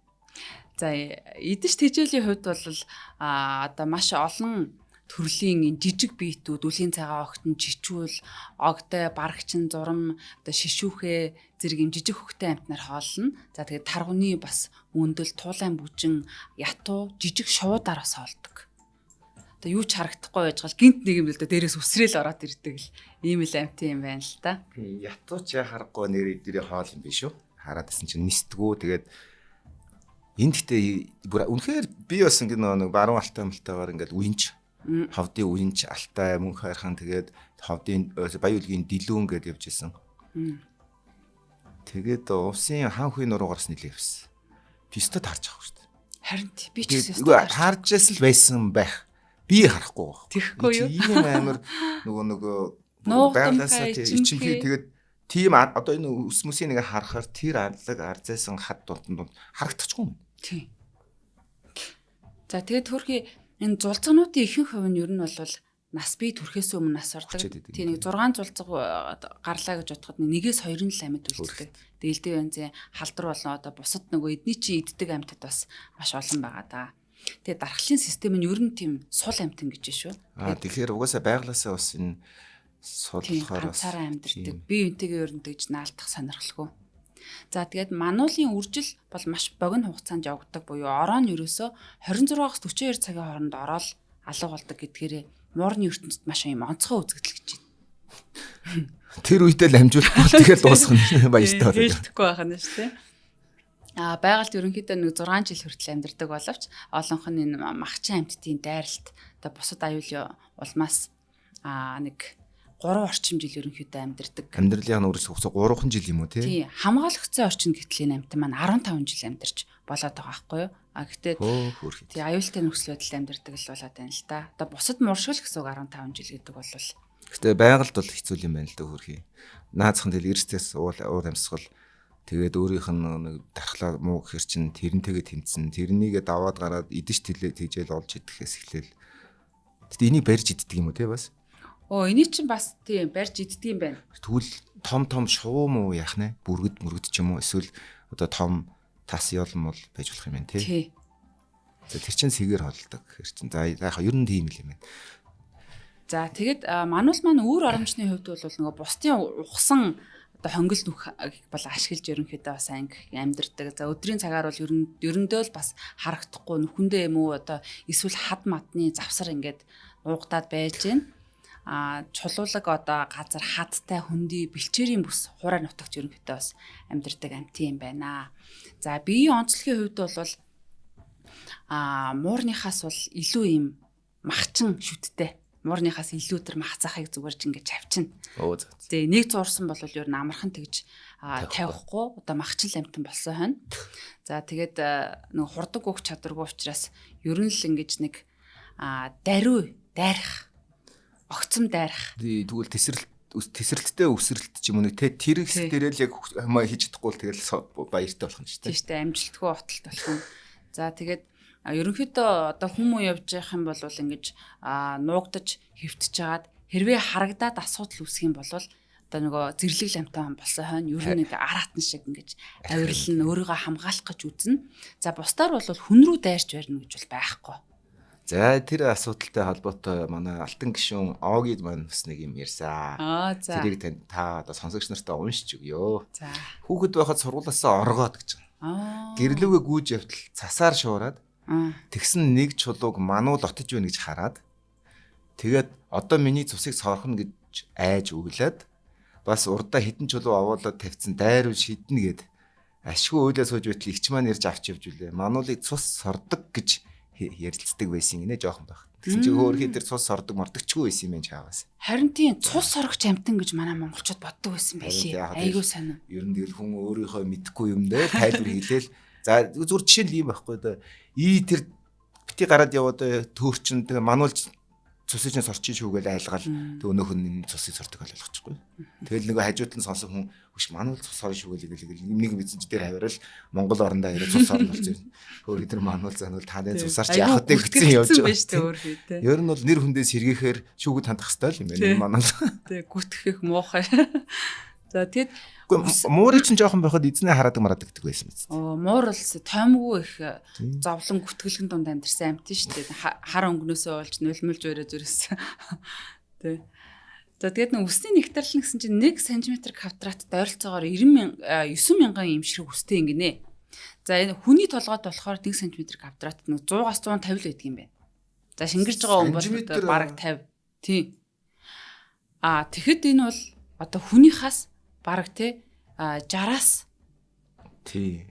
За идэж тэжээлийн хувьд бол одоо маш олон төрлийн жижиг биетүүд үлийн цагаан огтон жичүүл огтой барагчин зурам одоо шишүүхэ зэрэг юм жижиг хөхтэй амтнаар хоолно. За тэгээд таргуны бас мөндөл туулайн бүжин ятуу жижиг шуудаар бас хоолдог. Одоо юу ч харагдахгүй байж гал гинт нэг юм л да дээрээс үсрээл ороод ирдэг л ийм л амтын юм байна л та. Ятуу ч харахгүй нэр дээрээ хоол юм биш үү? Хараад гэсэн чинь нисдгүү тэгээд энд гэтээ бүр үнэхээр би бас ингэ нэг баруун алтай малтайгаар ингээд үинч хавдын үинч алтай мөн хайрхан тэгээд хавдын баяуулгийн дэлүүн гэдээ явж исэн. Тэгээд усын хаан хүй нуруугаас нилээ явсан. Пистод харж авах шүү дээ. Харин би ч гэсэн харжээс л байсан байх. Би харахгүй байх. Тэхгүй юу? Тийм амар нөгөө байгалаасаа ичимхий тэгээд тийм одоо энэ өсмөсийн нэг харахаар тэр алаг арзайсан хад дунд харагдчихгүй юм. Тийм. За тэгээд төрхий энэ зулцгнуудын ихэнх хувь нь ер нь бол нас бие төрхөөс өмнө нас ордог. Тийм нэг 6 зулцг гарлаа гэж бодоход 1-2 л амьд үлддэг. Дээлтэй янзын халдвар болон одоо бусад нөгөө эдний чи иддэг амьтад бас маш олон байгаа даа. Тэгээд дархлын систем нь ер нь тийм сул амьтан гэж шүү. Тэгэхээр угаасаа байглаасаа бас энэ сул болохоор бас цараа амьдэрдэг. Бие биентэйгээ ер нь тэгж наалдах сонирхолгүй. За тэгээд мануулын үржил бол маш богино хугацаанд явагддаг буюу ороо нь ерөөсөө 26-аас 42 цагийн хооронд ороод алга болдог гэдгээрээ муурны ертөнцид маш юм онцгой үзэгдэл гэж байна. Тэр үедээ л амжуулахгүй тэгээд дуусах нь баяртай болоо. Хэлтэхгүй байх нь шүү дээ. Байгальд ерөнхийдөө нэг 6 жил хүртэл амьдардаг боловч олонх нь энэ махчин амьтдын дайралт одоо бусад аюулын улмаас нэг 3 орчим жил ерөнхийдөө амьдардаг. Амьдралын үрс хугацаа 3 жил юм уу тий? Тий. Хамгаалагдсан орчин гэтэл энэ амьтан маань 15 жил амьдарч болоод байгаа байхгүй юу? Гэхдээ тий аюултай нөхцөл байдалд амьдардаг л болоод байна л да. Одоо бусад муршил гэсэн үг 15 жил гэдэг бол гэхдээ байгальд бол хэцүү юм байна л да хөрхий. Наацхан тэл эрсдээс уур амьсгал тэгээд өөрийнх нь нэг дархлаа муу гэхэр чин тэрнтэйгээ тэмцэн тэрнийгээ даваад гараад идэж тэгжэл олж идэхээс эхлээл. Тэгтээ энийг барьж иддэг юм уу тий бас? Эний чинь бас тийм барьж иддэг юм байна. Тэгвэл том шувуу муу яах нэ? Бүргэд ч юм уу эсвэл одоо том тас ялм бол байж болох юм байна тий. За тэр чинь сэгээр холдог. Тэр чинь за яах ер нь тийм л юм байна. За тэгэд мануул маань өөр оромжны хувьд бол нөгөө бусдын ухсан одоо хонгил нүх бол ашиглаж ерөнхийдөө бас анги амьдэрдэг. За өдрийн цагаар бол ерөндөө л бас харагдахгүй нүхэндээ юм уу одоо эсвэл хад матны завсар ингээд уугдаад байж гэн. Чулуулаг одоо газар хадтай хөндөй бэлчээрийн бүс хуурай нутагч ерөнхийдөө бас амьдэрдэг амтын юм байна. За биеийн онцлогийн хувьд бол муурныхаас бол илүү юм махчин шүттэй. Муурныхаас илүү тэр мах цахыг зүгээр ч ингэж авчина. Тэгээ нэг зуурсан бол ер нь амархан тэгж тавихгүй одоо махчин амтан болсон хойно. За тэгээд нэг хурдаг өгч чадваргүй учраас ер нь л ингэж нэг дайрах огцом дайрах. Тэгвэл тесрэлттэй өсрэлт ч юм уу нэг тэр хэсэг дээрээ л яг хийж чадахгүй л тэгэл баяртай болох нь шүү дээ. Тийм шүү дээ амжилтгүй уталт болох юм. За тэгээд Ерөнхийдөө одоо хүмүүс явж явах юм бол ингэж нуугдаж хэвтэж жагаад хэрвээ харагдаад асуудал үүсэх юм бол одоо нөгөө зэрлэг ламтан болсон хойно ер нь нэг аратан шиг ингэж авирлан өөрийгөө хамгаалах гэж үзнэ. За бусдаар бол хүн рүү дайрч барьна гэж бол байхгүй. За тэр асуудалтай холбоотой манай алтан гишүүн Оогид маань бас нэг юм ярьсан. За. Тэрийг та одоо сонсогч нартаа уншиж өгөө. За. Хүүхэд байхад сургуулиасаа оргоод гэж байна. Гэрлүүгээ гүйж явтал цасаар шуураад тэгсэн нэг чулууг мануул отож байна гэж хараад тэгээд одоо миний цусыг сорхно гэж айж өглөөд бас урдаа хитэн чулуу овоолоод тавьсан дайруу шиднэ гэд ашгүй уйлаа сууж байтал игч маань ярьж авч явж үлээ. Мануулыг цус сордог гэж ярилцдаг байсан гинэ жоохон байх. Тэгсэн чинь хөөхий дээр цус сордог мордогчгүй байсан юм чааваас. Харин тийм цус сорогч амтан гэж манай монголчууд боддог байсан байлээ. Айгуу сонио. Ер нь тэгэл хүн өөрийнхөө мэдхгүй юм дээр тайлбар хийлээл. За зүгээр жишээ нь юм байхгүй да. Тэр бити гараад яваад төөрчин тэгээ мануулж цусыг нь сорчих шүүгээл айлгаал тэг өнөөх нь цусыг сордог ойлгочихгүй. Тэгэл нөгөө хажууд нь сонсон хүн хүч мануул цус сорно шүүгээл гэл нэг мэдсэн ч дээр хавирал Монгол орондоо ирээд цус сорно болж байна. Хөөр эдгээр мануул зануул таны цусаарч яах вэ гэсэн явж байгаа. Ер нь бол нэр хүндээс сэргийхээр шүүгүүд хандах хэрэгтэй юм байна мануул. Тэг гүтгэх муухай. За тэгэд муурыг ч жоохон байхад эзнээ хараадаг мараадаг гэдэг байсан биз. Муур бол тоймгүй их зовлон гүтгэлэн дунд амьдэрсэн амт шүү дээ. Хар өнгнөөсөө болж нулимлж өрөө зүрээс. Тэ. За тэгээд нэг үсний нэгтарлан гэсэн чинь 1 см квадратт ойролцоогоор 9,000 эмшрэг үстэй ингэнэ. За энэ хүний толгойд болохоор 1 см квадратт 100-аас 150 л байдаг юм байна. За шингэрж байгаа хүн бол бараг 50. Тийм. Тэгэхэд энэ бол одоо хүнийхээс бараг 60-аас тий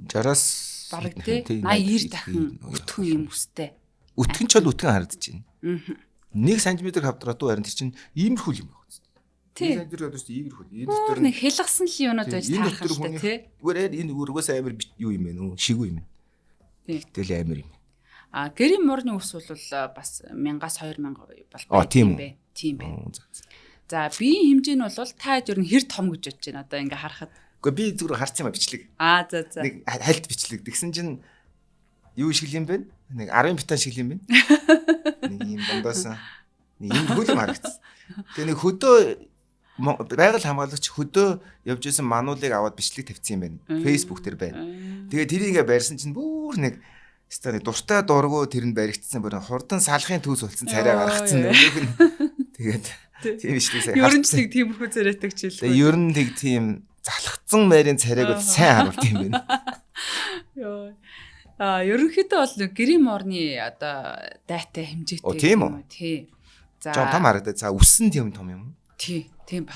60-аас бараг 80-90 дахин өтгөн юм өстэй. Өтгөн ч бол өтгөн харагдаж байна. 1 см квадрат уу харин тэр чинь иймэрхүү юм байна. Тий. 1 см квадрат шүү иймэрхүү. Энэ дотор нэг хэлгсэн л юунууд байж таархалтай тий. Зүгээр энэ үргээс амар юу юм бэ нөө шигүү юм. Тэгэл амар юм. Гэрийн муурны ус бол бас 1000-аас 2000 бол байх юм бэ. Тийм байна. За биеийн хэмжээ нь бол та ер нь хэр том гэж бодож байна одоо ингээ харахад. Гэхдээ би зүгээр харсан юм бичлэг. За. Нэг хальт бичлэг. Тэгсэн чинь юу шиг юм бэ? Нэг 10 битан шиг юм бэ? Нэг юм дондоос нэг юм хөл юм харагдсан. Тэгээ нэг хөдөө байгаль хамгаалагч хөдөө явж исэн мануулыг аваад бичлэг тавьсан юм байна. Facebook дээр байна. Тэгээ тэрийг ингээ байрсан чинь бүр нэг станы дуртай дургуу тэр нь баригдсан бүр хурдан салахын төс болсон царай гаргацсан. Тэгээд тийм бичлэг сайн. Ер нь ч нэг тиймэрхүү царайтай ч хэлээ. Ер нь тэг тийм залхацсан байрын царайг бол сайн харуулт юм байна. Ерөнхийдөө бол гэрийн морны одоо дайтай хэмжээтэй тийм үү? Тий. За. Жон том харагдаад. За үс нь тийм том юм уу? Тий, тийм баг.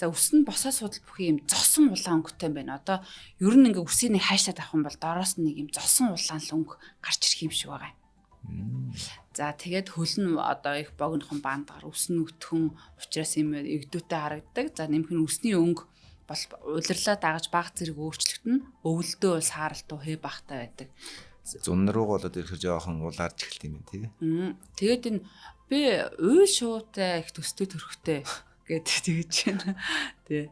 За үс нь босоо судал бүхий юм зосон улаан өнгөтэй юм байна. Одоо ер нь ингээ үсийг нэг хайшаад авах юм бол доороос нь нэг юм зосон улаан л өнгө гарч ирэх юм шиг байгаа. За тэгээд хөл нь одоо их богинохон баандар үс нь өтгөн учраас юм эгдүүтэй харагддаг. За нэмэх нь үсний өнгө бол улирлаа дагаж баг зэрэг өөрчлөгдөн өвөлдөө бол сааралт уу хэ багтай байдаг. Зун руу болоод ирэхээр жоохон улаарч эхэлт юм тий. Тэгээд энэ би уйл шуутай их төстэй төрхтэй гэд тэгэж байна. Тий.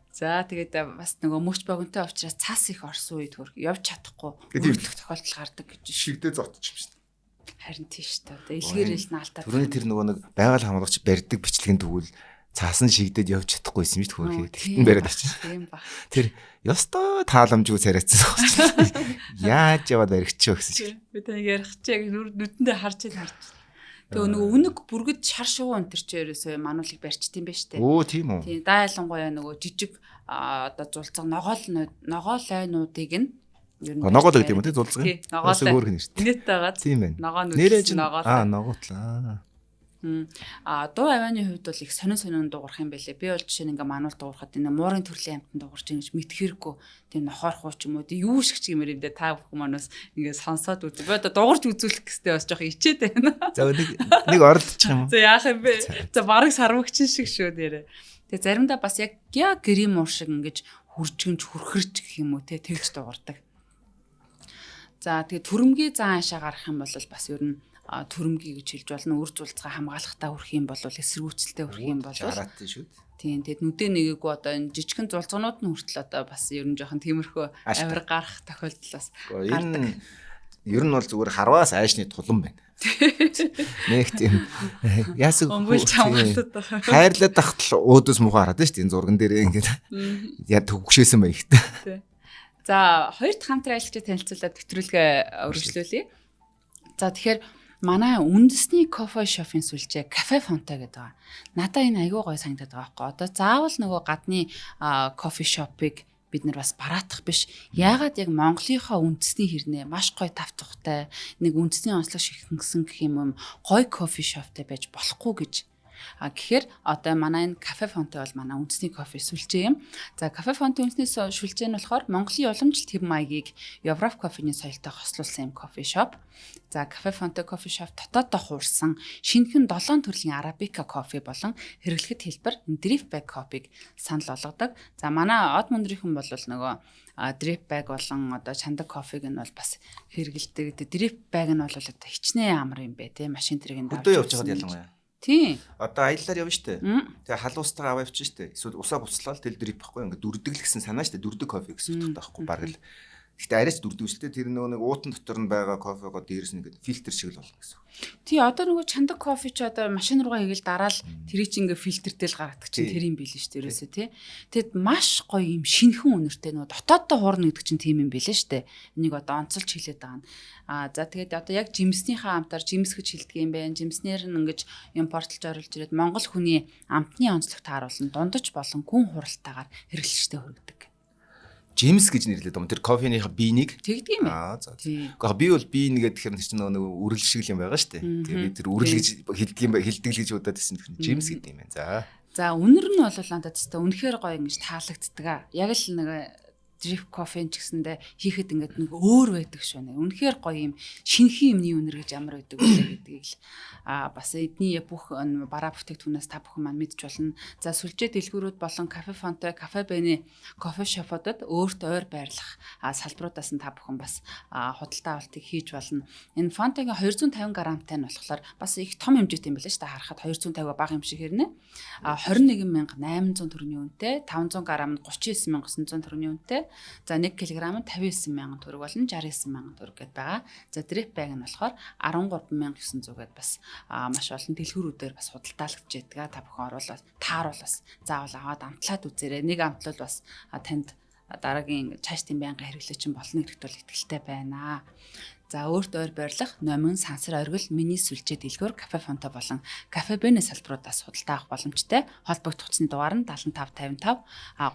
За тэгээд бас нөгөө мөч богинтой учраас цас их орсон үед хөрх явж чадахгүй өөрчлөх тохиолдол гардаг гэж шигдээ зодчих юм шүү дээ. Харин тийш дээ. Одоо илгээрэл наалтаа. Түрүүний тэр нөгөө нэг байгаль хамгаалагч барьдаг бичлэгийн тэгвэл цаасан шигдээд явж чадахгүйсэн юм шүү дээ. Тэгтэн бариад очив. Тийм ба. Тэр ёстой тааламжгүй царайцсан байна. Яаж яваад баригчаа гэсэн чинь. Би тань ярих чиг нүдэндээ харж. Тэгээ нөгөө үнэг бүргэд шар шувуу энэ төр чи ерөөсөө мануулыг барьчт юм ба штэ. Өө тийм үү. Тийм дайлангуяа нөгөө жижиг одоо зулцаг ногоолойнуудыг нь ногоол гэдэг юм тий зулцаг. Ногоол өөр хин штэ. Нэт байгаа. Тийм байна. Ногоо нүдс ногоол. Ногоотлаа. Дуу авианы хувьд бол их сонин дуугарх юм байлээ. Би бол жишээ нь ингээ мануул дуугархад энэ муурын төрлийн амтанд дуугарч ингэж мэдхэрэггүй тийм нохоорхуу ч юм уу тийм юу шиг ч юм юм дэ та бүхэн манаас ингээ сонсоод үзээ. Би одоо дуугарч үзүүлэх гэстэй бас жоох ичээд байна. За нэг оролдчих юм уу? За яах юм бэ? За бараг сарвагчин шиг шүү дээрээ. Тэгээ заримдаа бас яг гэрийн муур шиг ингэж хүржигэнж хүрхэрч гэх юм уу те тэгж дуугардаг. За тэгээ төрөмгийн зан хаашаа гарах юм бол бас ер нь төрөмгий гэж хэлж болно. Үр зулцгаа хамгаалахтаа хүрэх юм бол эсэргүүцэлтэй хүрэх юм бол жараатай шүү дээ. Тийм тэгэд нүдэ нэгээгүй одоо энэ жижигхэн зулцгнууд нь хүртэл одоо бас ер нь жоохон тиймэрхүү авир гарах тохиолдол бас гардаг. Ер нь бол зүгээр харваас айшны тулан байна. Нэг тийм яасаг хайрлаад тахтал өөдөөс муухай хараад шүү дээ энэ зурган дээр ингээд яа төгшөөсөн байх гэдэг. За хоёр дахь хамтран аялалчид танилцуулаад нэвтрүүлгээ өргөжлүүлье. За тэгэхээр манай үндэсний кофе шопын сүлжээ Cafe Fonte гэдэг байгаа. Надаа энэ айгүй гоё санагдаад байгаа байхгүй. Одоо заавал нөгөө гадны кофе шопыг бид нар бас бараадах биш. Яагаад яг Монголынхаа үндэсний хэрнээ маш гоё тавтахтай нэг үндэсний онцлог шигхэнсэн гэх юм гоё кофе шоптай байж болохгүй гэж. Гэхээр одоо манай энэ Cafe Fonte бол манай үндэсний кофе сүлжээ юм. За Cafe Fonte үндэсний сүлжээ нь болохоор Монголын уламжлалт хэв маягийг Европ кофений соёлтой хослуулсан юм кофе шоп. За Cafe Fonte кофе шоп дотооддоо хуурсан шинэхэн 7 төрлийн арабика кофе болон хэрэглэхэд хэлбэр drip bag кофег санал болгодог. За манай од мөндрийнхэн бол нөгөө drip bag болон одоо чандаг кофег нь бол бас хэрэгэлдэг. Drip bag нь бол одоо хичнээн амар юм бэ те машин тэрэг нь өдөө явж байгаад ялангуяа. Тийм. Одоо аяллаар явна штэ. Тэгээ халуустайгаа аваа явчих штэ. Эсвэл усаа буцлаад тэл дрип байхгүй ингээд дүрдэг л гэсэн санаа штэ. Дүрдэг кофе гэсэн утгатай байхгүй баг л. Гэхдээ арайч дүрдэг шүү дээ. Тэр нэг уутан дотор нь байгаа кофего дээрс нь ингээд фильтр шиг л болно гэсэн. Тий, одоо нөгөө чандаг кофе ч одоо машин руугаа хийгээл дараал тэрий чи ингээд фильтртэл гаргадаг чинь тэр юм билээ шүү дээ ерөөсөө тий. Тэгэд маш гоё юм шинэхэн үнэртэй нөгөө дотооддоо хуурна гэдэг чинь тийм юм билээ шүү дээ. Энийг одоо онцолж хэлээд байгаа нь. За тэгээд одоо яг жимснийхээ амтаар жимс гэж хэлдэг юм байна. Жимснэр нь ингээд импортлж оруулж ирээд Монгол хүний амтны онцлогт тааруулсан дундаж болон гүн хуралтайгаар хэрэглэгчтэй хүргэдэг. Жимс гэж нэрлэдэг юм. Тэр кофений биенийг тэгдэг юм. За. Гэхдээ би бол биен гэдэг тэр чинь нөгөө үрэл шиг юм байгаа шүү дээ. Тэгээ би тэр үрэл гэж хэлдэг юм хэлдэг л гэж удаад байсан. Жимс гэдэг юм байна. За үнэр нь бол надад тест үнэхээр гоё ингэж таалагддаг. Яг л нэг drip coffee ч гэсэндээ хийхэд ингээд нэг өөр байдаг шүү нэ. Үнэхээр гоё юм шинэхэн юмны үнэр гэж ямар байдаг вэ гэдгийг л бас эдний бүх бараа бүтээгдэхүүнээс та бүхэн маань мэдж болно. За сүлжээ дэлгүүрүүд болон Cafe Fonte, Cafe Bene кофе шопуудад өөртөө ойр байрлах салбаруудаас нь та бүхэн бас худалдаа авалтыг хийж болно. Энэ Fonte-гийн 250 грамтай нь болохоор бас их том хэмжээтэй юм байна шүү дээ. Харахад 250 бага юм шиг хэрнэ. 21800 төгрөгийн үнэтэй, 500 грамм нь 39900 төгрөгийн үнэтэй. За 1 кг нь 59000 төгрөг болно 69000 төгрөг гэдээ байгаа. За drip bag нь болохоор 13900 гэдээ бас маш олон дэлгүүрүүдээр бас худалдаалагдж байдаг. Та бүхэн оруулаад тааруулаас заавал аваад амтлаад үзээрэй. Нэг амтлал бас танд дараагийн цааш тийм байнгын хэрэглээч болно гэдэгт бол итгэлтэй байна. За өөрт ойр байрлах номин сансар оргил миний сүлжээ дэлгүүр Cafe Fonte болон Cafe Bene салбаруудаас худалдаа авах боломжтой. Холбогдох утасны дугаар нь 7555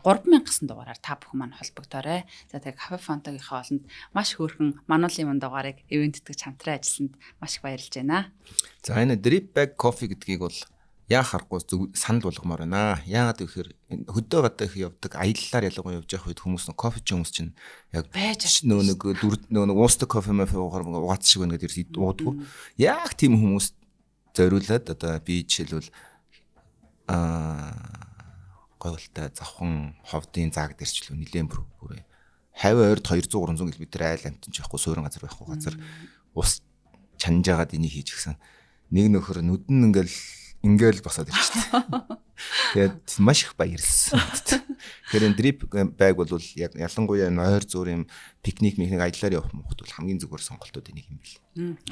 3000 гэсэн дугаараар та бүхэн маань холбогдоорой. За тэгээ Cafe Fonte-гийнхаа олонд маш хөөрхөн мануулын дугаарыг ивэнтдэг хамтран ажилласанд маш их баярлж байна. За энэ drip bag coffee гэдгийг бол яа харахгүй санал болгомоор байна. Яагаад гэхээр хөдөө гадаа их явдаг аяллаар ялангуяа явж явах үед хүмүүс нэг кофе хүмүүс чинь яг нэг уустай кофе уугаар угац шиг байна гэдэг ирээд уудаггүй. Яг тийм хүмүүс зориулаад одоо би жишээлбэл гоёлтой завхан ховдын зааг дэрчлүү нилээн бүр 50 ойрд 200 300 км айл амтэн ч байхгүй суурин газар байхгүй газар ус чанж агаад энийг хийж гисэн нэг нөхөр нүдэн ингээл босоод ирчихсэн. Тэгээд маш их баярлсан. Тэгэхээр drip bag бол яг ялангуяа нойр зур юм пикник аяллаар явах мөхт бол хамгийн зүгээр сонголтууд энийг юм бэл.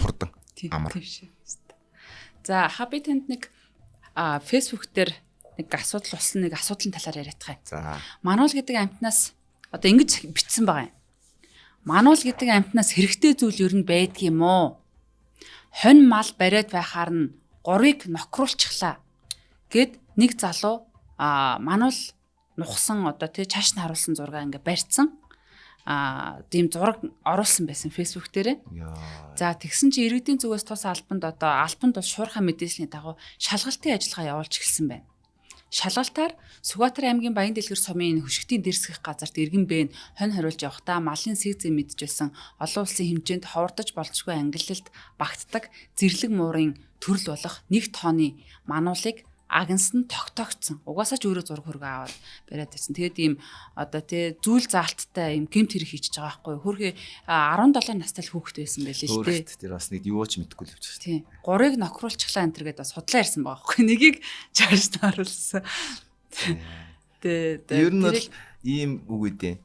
Хурдан амар. За хаби танд нэг Facebook дээр нэг асуудал болсон нэг асуудлын талаар яриад байгаа юм. За. Мануул гэдэг амтнаас одоо ингэж бичсэн байгаа юм. Мануул гэдэг амтнаас хэрэгтэй зүйл юу н байдаг юм уу? Хонь мал бариад байхаар нь гурыг нохруулчихлаа гэд нэг залуу мануул нухсан одоо тий чааш нь харуулсан зураг ингээ барьцсан тийм зураг оруулсан байсан Facebook дээрээ. За тэгсэн чи иргэдийн зүгээс тус албанд бол шуурхай мэдээлсний дагуу шалгалтын ажиллагаа явуулж эхэлсэн байна. Шалгалтаар Сүхбаатар аймгийн Баян дэлгэр сумын хөшгтийн дэрсгэх газарт иргэн бэн хонь хариулж явахдаа малын сэгзээ мэдчихсэн олон улсын хэмжээнд ховордож болцгүй ангиллалд багтдаг зэрлэг муурын төрөл болох 1 тонны мануулыг агнас нь тогтоогдсон. Угаасаа ч өөрөө зураг хөргөө аваад бариад байсан. Тэгээд ийм одоо тий зүйл заалттай ийм гэмт хэрэг хийчихэж байгаа байхгүй юу. Хөрхи 17 настай л хүүхэд байсан байл л дээ. Тэр бас нэг юу ч мэдгүй л явж байна. Тий. 3-ыг нохруулчихлаа энэ төргээд бас судлаа ярьсан байгаа байхгүй юу. Нэгийг чарж тааруулсан. Ер нь бол ийм үг үдээ.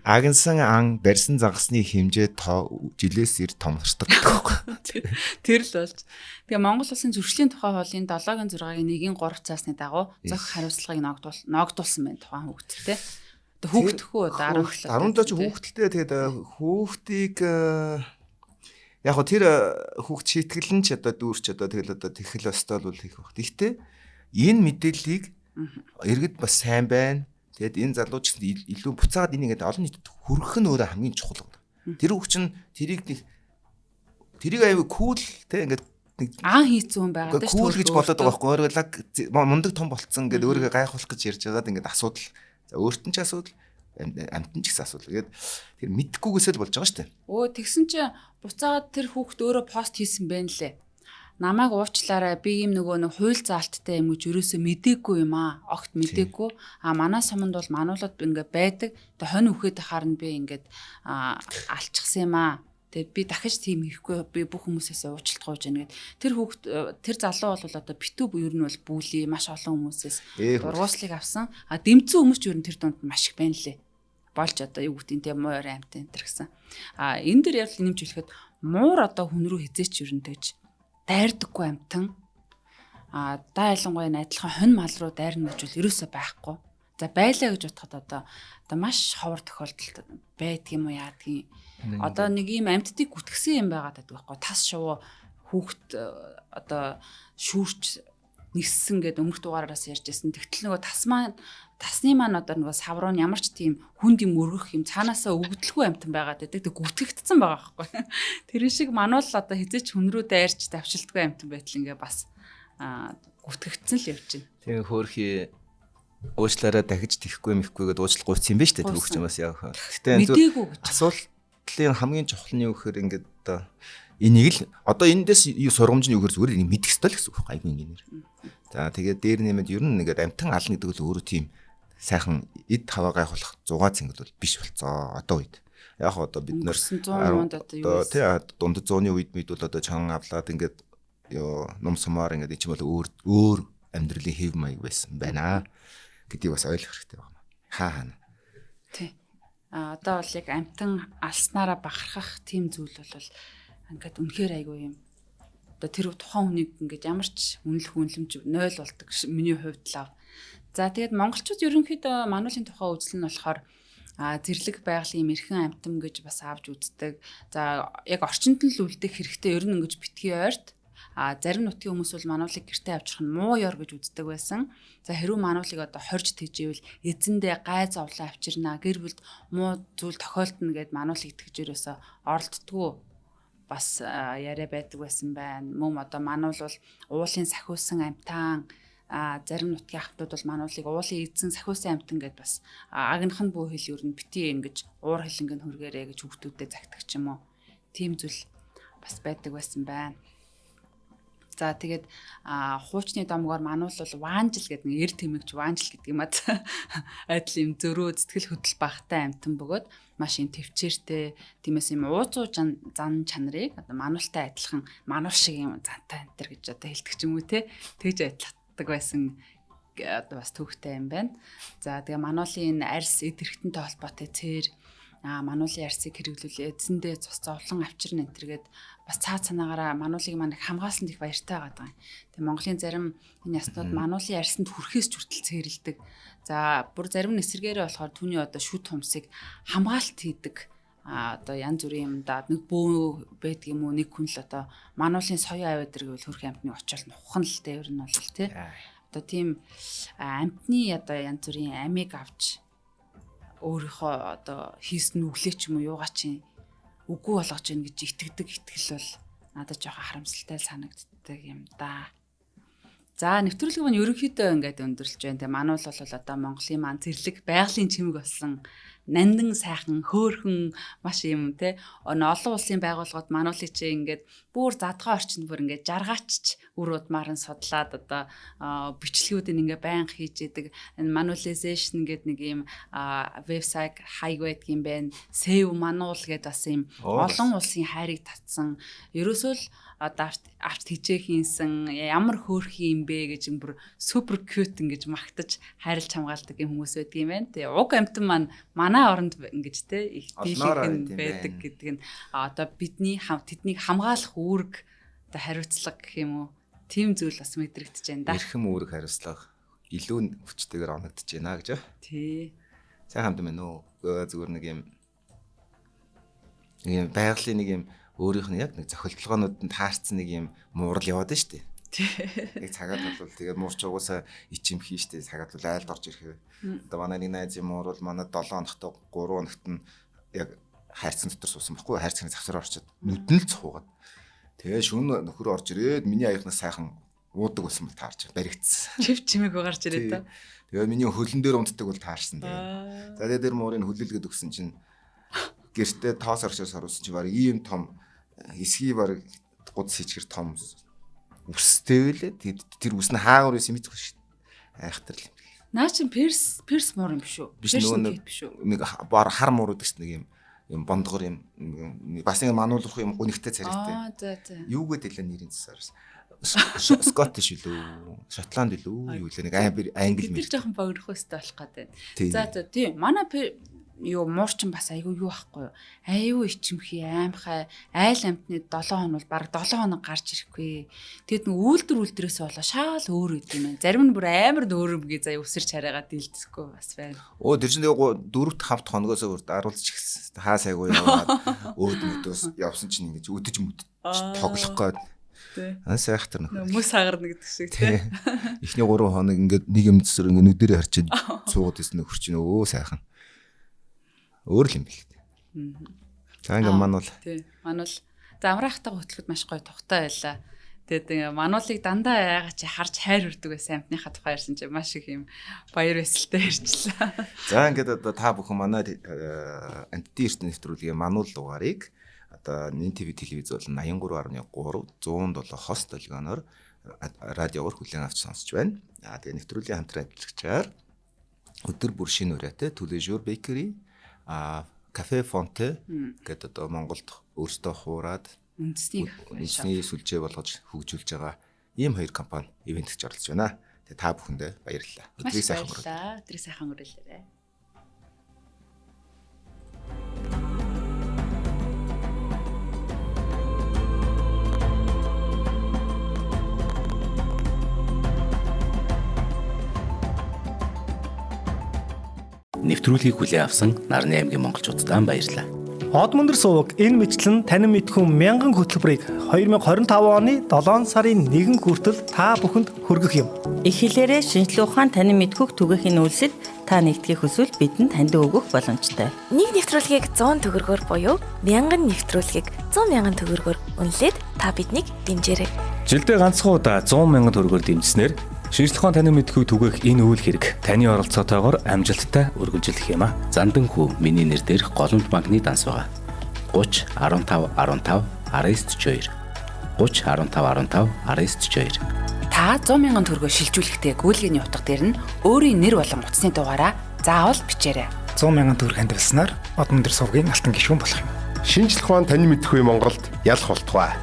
Агнсан ан барьсан загасны хэмжээ жилээс ир томорчдаг байхгүй. Тэр л болж. Тэгээ Монгол улсын зөрчлийн тухай хуулийн 7-гийн 6-гийн 1-ийн 3 цаасны дагуу зохих хариуцлагыг ногдуулсан байна тухайн хүүхдтэй. Одоо хүүхдөхөө одоо 10 ч хүүхдтэй тэгээд хүүхдийг яг хөө тэр хүүхд шийтгэл нь ч одоо дүүрч одоо тэгэл одоо тэхэл өстой бол хийх баг. Гэхдээ энэ мэдээллийг иргэд бас сайн байна. Тэгэд энэ залууч илүү буцаагаад энийг олон нийтэд хүргэх нь өөрөө хамгийн чухал. Тэр хүүхд чинь тэрийг аюу кул те ингээд хийцэн хүн байгаа даа. Кул гэж болоод байгаа байхгүй. Өөрөөр мундаг том болцсон гэдэг өөрийгөө гайхуулах гэж ярьж байгаад ингээд асуудал. За өөртөө ч асуудал, амтэн ч гэсэн асуудал. Тэгээд тэр мэдхгүйгээсээ л болж байгаа шүү дээ. Тэгсэн чи буцаагаад тэр хүүхд өөрөө пост хийсэн байна лээ. Намайг уучлаарай, би ийм нөгөө нэг хууль заалттай юм гэж ерөөсөө мдээгүй юм аа. Огт мдээгүй. Манай суманд бол мануулаад ингээд байдаг. Тэгээ хонь үхээд харна би ингээд алчсан юм аа. Тэгээ би дахиж тийм хийхгүй. Би бүх хүмүүсээс уучлалт гуйж яана гэд. Тэр хүүхд тэр залуу бол одоо битүү ер нь бол бүлий маш олон хүмүүсээс дургууслыг авсан. Дэмцэн хүмүүс ч ер нь тэр дунд маш их байна лээ. Болж одоо юу гэдэг тийм муур амт энэ төр гэсэн. Энэ дэр яг нэмж хэлэхэд муур одоо хүн рүү хизээч ер нь тэгж дайрдаггүй амтан. Даа ялангуяа адилхан хонь мал руу дайрна гэж бол ерөөсөө байхгүй. За байлаа гэж бодоход одоо маш ховор тохиолдолд байдаг юм уу яадгийн. Одоо нэг ийм амттыг гүтгсэн юм байгаад байдаг байхгүй. Тас шувуу хүүхд одоо шүүрч ниссэн гэд өмнөх дугаараас ярьж байсан. Тэгтэл нөгөө тасны маань одоо нөгөө савруу нь ямар ч тийм хүнд юм өргөх юм цаанаасаа өгдөлгүй амтан байгаад байдаг. Тэг гүтгэгдсэн байгаа байхгүй. Тэр шиг мануул одоо хизээч хүн рүү дайрч давшилтгүй амтан байтал ингээ бас гүтгэгдсэн л явж байна. Тэгээ хөөрхий уучлаараа дахиж тэхгүй мэхгүй гэдээ уучлал гуйсан юм байна шүү дээ түүх юм бас яг. Гэтэ асуудлын хамгийн чухал нь юу гэхээр ингээд одоо энийг л одоо эндээс сургамж нь юу гэхээр зүгээр энийг мэдэх ёстой л гэсэн үг байхгүй ингээр. За тэгээд дээр нэмээд ер нь ингээд амтан ална гэдэг бол өөрөө тийм сайхан эд хаваа гайхуулах 6 цэнгэл бол биш болцоо одоо үед. Яг одоо бид нэр тий дунд 100-ны үед мэд бол одоо чан авлаад ингээд ном сумаар ингээд энэ ч бол өөр амьдралын хэв маяг байсан байна гэдгийг бас ойлгох хэрэгтэй байна. Хаана. Тий. Одоо бол яг амтан алснараа бахархах тийм зүйл бол ингээд үнэхээр айгүй юм. Одоо тэр тухайн хүнийг ингээд ямар ч үнэлэмж 0 болдог миний хувьд л. За тэгээд монголчууд ерөнхийдөө мануулын тухай үзэл нь болохоор зэрлэг байгалийн эрхэн амтан гэж бас авч үздэг. За яг орчинд нь л үлдэх хэрэгтэй ер нь ингэж битгий ойрт. Зарим нутгийн хүмүүс бол мануулыг гэртээ авчрах нь муу ёр гэж үздэг байсан. За хэрвээ мануулыг одоо хорж тэжээвэл эзэндээ гай зовлон авчирнаа, гэр бүлд муу зүйл тохиолдно гэд мануулыг итгэж ерөөсө оролддгоо бас яриа байдаг байсан байна. Мөн одоо мануул бол уулын сахиусан амтан, зарим нутгийн ахтууд бол мануулыг уулын эзэн сахиусан амтан гэд бас агнах нь бүх хэл ер нь бити ингэж уур хилэнг нь хүргээрэй гэж хүүхдүүдэд загтдаг ч юм уу. Тийм зүйл бас байдаг байсан байна. За тэгээд хуучны домгоор мануул бол ваанжил гэдэг нэг эр тэмэгч ваанжил гэдэг юм аа. Адил юм зөрөө сэтгэл хөдлөл багтай амтан бөгөөд маш юм төвчээртэй тиймээс юм ууцуу зан чанарыг одоо мануултай адилхан мануул шиг юм зантай энэ төр гэж одоо хэлдэг ч юм уу те. Тэгж адилхатдаг байсан одоо бас төвхтэй юм байна. За тэгээ мануулын арьс эд хэрэгтэнтэй холбоотой цээр мануулын арьсыг хэрэглүүл эзэндээ цус зовлон авчирна энэ төргээд бас цаа цанаагаараа мануулыг маань хамгаалсан их баяртай байгаа юм. Тэгээ Монголын зарим энэ яснууд мануулын арьсанд хүрэхээс ч хүртэл цээрэлдэг. За бүр зарим нь эсэргээрээ болохоор түүний одоо шүд хумсыг хамгаалт хийдэг. Одоо янз бүрийн юм да нэг бөө байдаг юм уу нэг хүн л одоо мануулын соёо аваад ирвэл хөрх амтны очил нуххан л дээ ер нь бол тий. Одоо тийм амтны одоо янз бүрийн амийг авч өөрийнхөө одоо хийсэн үглээ ч юм уу юугаа чи үгүй болгож гин гэж итгэдэг итгэл бол надад жоохон харамсалтай санагддаг юм да. За нэвтрүүлэг маань ерөнхийдөө ингээд өндөрлж байна. Тэгээ мануул бол одоо Монголын маань зэрлэг байгалийн чимэг болсон нандин сайхан хөөрхөн маш юм те олон улсын байгууллагууд мануулын чи ингээд бүр задгаа орчинд бүр ингээд жаргаачч үр удмаар нь судлаад одоо бичлэгүүдийг ингээд байнга хийж идэг энэ manualization гэдэг нэг юм вебсайт хайгвэт юм байна. SEO мануул гэдэг бас юм олон улсын хайрыг татсан. Ерөөсөө л одоо авч хижээ хийсэн ямар хөөрхөн юм бэ гэж юм бүр супер кьют ингэж магтаж хайрлж хамгаалдаг юм хүмүүс байдаг юм байна. Тэгээ уг амтан маань манай оронд ингэж те их дийлэнх байдаг гэдэг нь одоо бидний тэднийг хамгаалах үүрэг одоо хариуцлага гэх юм уу тийм зүйл бас мэдрэгдэж байна да. Эрхэм үүрэг хариуцлага илүү хүчтэйгээр оногдож байна гэж. Тий. Сайн хамт байна уу? Зүгээр нэг юм байгалийн нэг юм өөрийнх нь яг нэг зохиолтолгоонууд нь таарсан нэг юм муурал яваад байна шүү дээ. Яг цагаад бол тэгээ муурч угаасаа ичим хийн шүү дээ. Цагаад бол айлд орж ирэхээр. Одоо манай нэг найз юм уурал манай 7 хоногт 3 хоногт нь яг хайрцаг дотор суусан байхгүй хайрцагны завсараа орчод нүдэн л цуугаад. Тэгээ шөнө нөхөр орж ирээд миний аяхнаас сайхан уудаг болсон бол таарч баригдсан. Чив чимээгүй гарч ирээд та. Тэгээ миний хөлн дээр унтдаг бол таарсан тэгээ. За тэгээ дээр муурыг хүлээлгээд өгсөн чинь гэртээ тоос орчоос харуулсан чинь баг ийм том эсгий баг гудс хийчихэр том үстэй байлээ. Тэр үс нь хаагур байсан мэдэх шүү дээ. Айхтар л юм. Наа чин перс муур юм биш үү? Биш нөгөө нэг бар хар муур гэдэг чинь нэг юм бондгор юм бас ингэ мануулах юм гүнхтэй царайтай. Юу гэдэг л нэрийн цасаарс. Скоттиш үлээ, Шотланд үлээ, юу лээ нэг англи мэл. Тэр жоохон богинох өстэй болох гэдэг. За тийм манай юу муурчин бас айгүй юу байхгүй юу? Аюу ичимхий аимхай айл амтны 7 хоног бол баг 7 хоног гарч ирэхгүй. Тэгэд нэг үйлдвэрээс болоо шаал өөр үт юм байна. Зарим нь бүр амар дөөрөмгий заа өсөрч хараагаад дийлдэхгүй бас байна. Тэр чинь 4-т хавт хоногоос өөр даруулж ихсэн. Хаа сайгүй яваад өөдмөдөөс явсан чинь ингэж өдөж мүд тоглох гээд. Сайхтар нөх. Мөс хагарна гэдэг шиг тий. Эхний 3 хоног ингээд нэг юм зүсэр ингээд нүдэрээ харчаад цуугаад ирсэн нөхөр чинь сайхан. Өөр л юм бэл. За ингээд мануул. Тий. Мануул. За амраахтай хөтлөхөд маш гоё тухтай байлаа. Тэгээд мануулыг дандаа яагаад чи харж хайр хүрдэг байсан амтныхаа тухай ярьсан чи маш их юм баяр баясгалтай ярьчлаа. За ингээд одоо та бүхэн манай антидын эрдэнэ нэвтрүүлгийн мануул дугаарыг одоо NTV телевиз бол 83.3 107 хост долгионоор радиогоор хүлээн авч сонсож байна. Тэгээ нэвтрүүлгийн хамтран ажиллагчаар өдөр бүр шинэ ураатай Төлөжөр Bakery кафе Фонте гэдэг одоо Монголд өөртөө хуураад үндэсний сүлжээ болгож хөгжүүлж байгаа ийм хоёр компани ивент гэж оролцож байна. Тэгээ та бүхэндээ баярлалаа. Өдрийг сайхан өнгөрөөлөө. Өдрийг сайхан өнгөрөөлөө. Нэвтрүүлгийг хүлээн авсан Нарны аймгийн монголчуудаа баярлалаа. Од мөндөр суваг энэ мэтлэн танин мэдхүн мянган хөтөлбөрийг 2025 оны 7 сарын 1 хүртэл та бүхэнд хүргэх юм. Их хэлээрээ шинжлэх ухаан танин мэдхүг түгээхийн үйлсэд та нэгтгэх хүсвэл бидэнд хандив өгөх боломжтой. Нэг нэвтрүүлгийг 100 төгрөгөөр буюу 1000 нэвтрүүлгийг 100,000 төгрөгөөр үнэлээд та биднийг дэмжээрэй. Жилдээ ганцхан удаа 100,000 төгрөгөөр дэмжснээр шинжлэх ухаан танин мэдхүг түгээх энэ үйл хэрэг таны оролцоотойгоор амжилттай өргөжлөх юм а. Зандан хүү миний нэр дээрх голомт банкны данс байгаа. 30 15 15 1942 30 15 15 1942. Та 100,000 төгрөгөөр шилжүүлэхдээ гүйлгээний утга дээр нь өөрийн нэр болон утасны дугаараа заавал бичээрэй. 100,000 төгрөг хандвалснаар од мөндөр сувгийн алтан гишүүн болох юм. Шинжлэх ухаан танин мэдхүй Монголд ялах болтугай.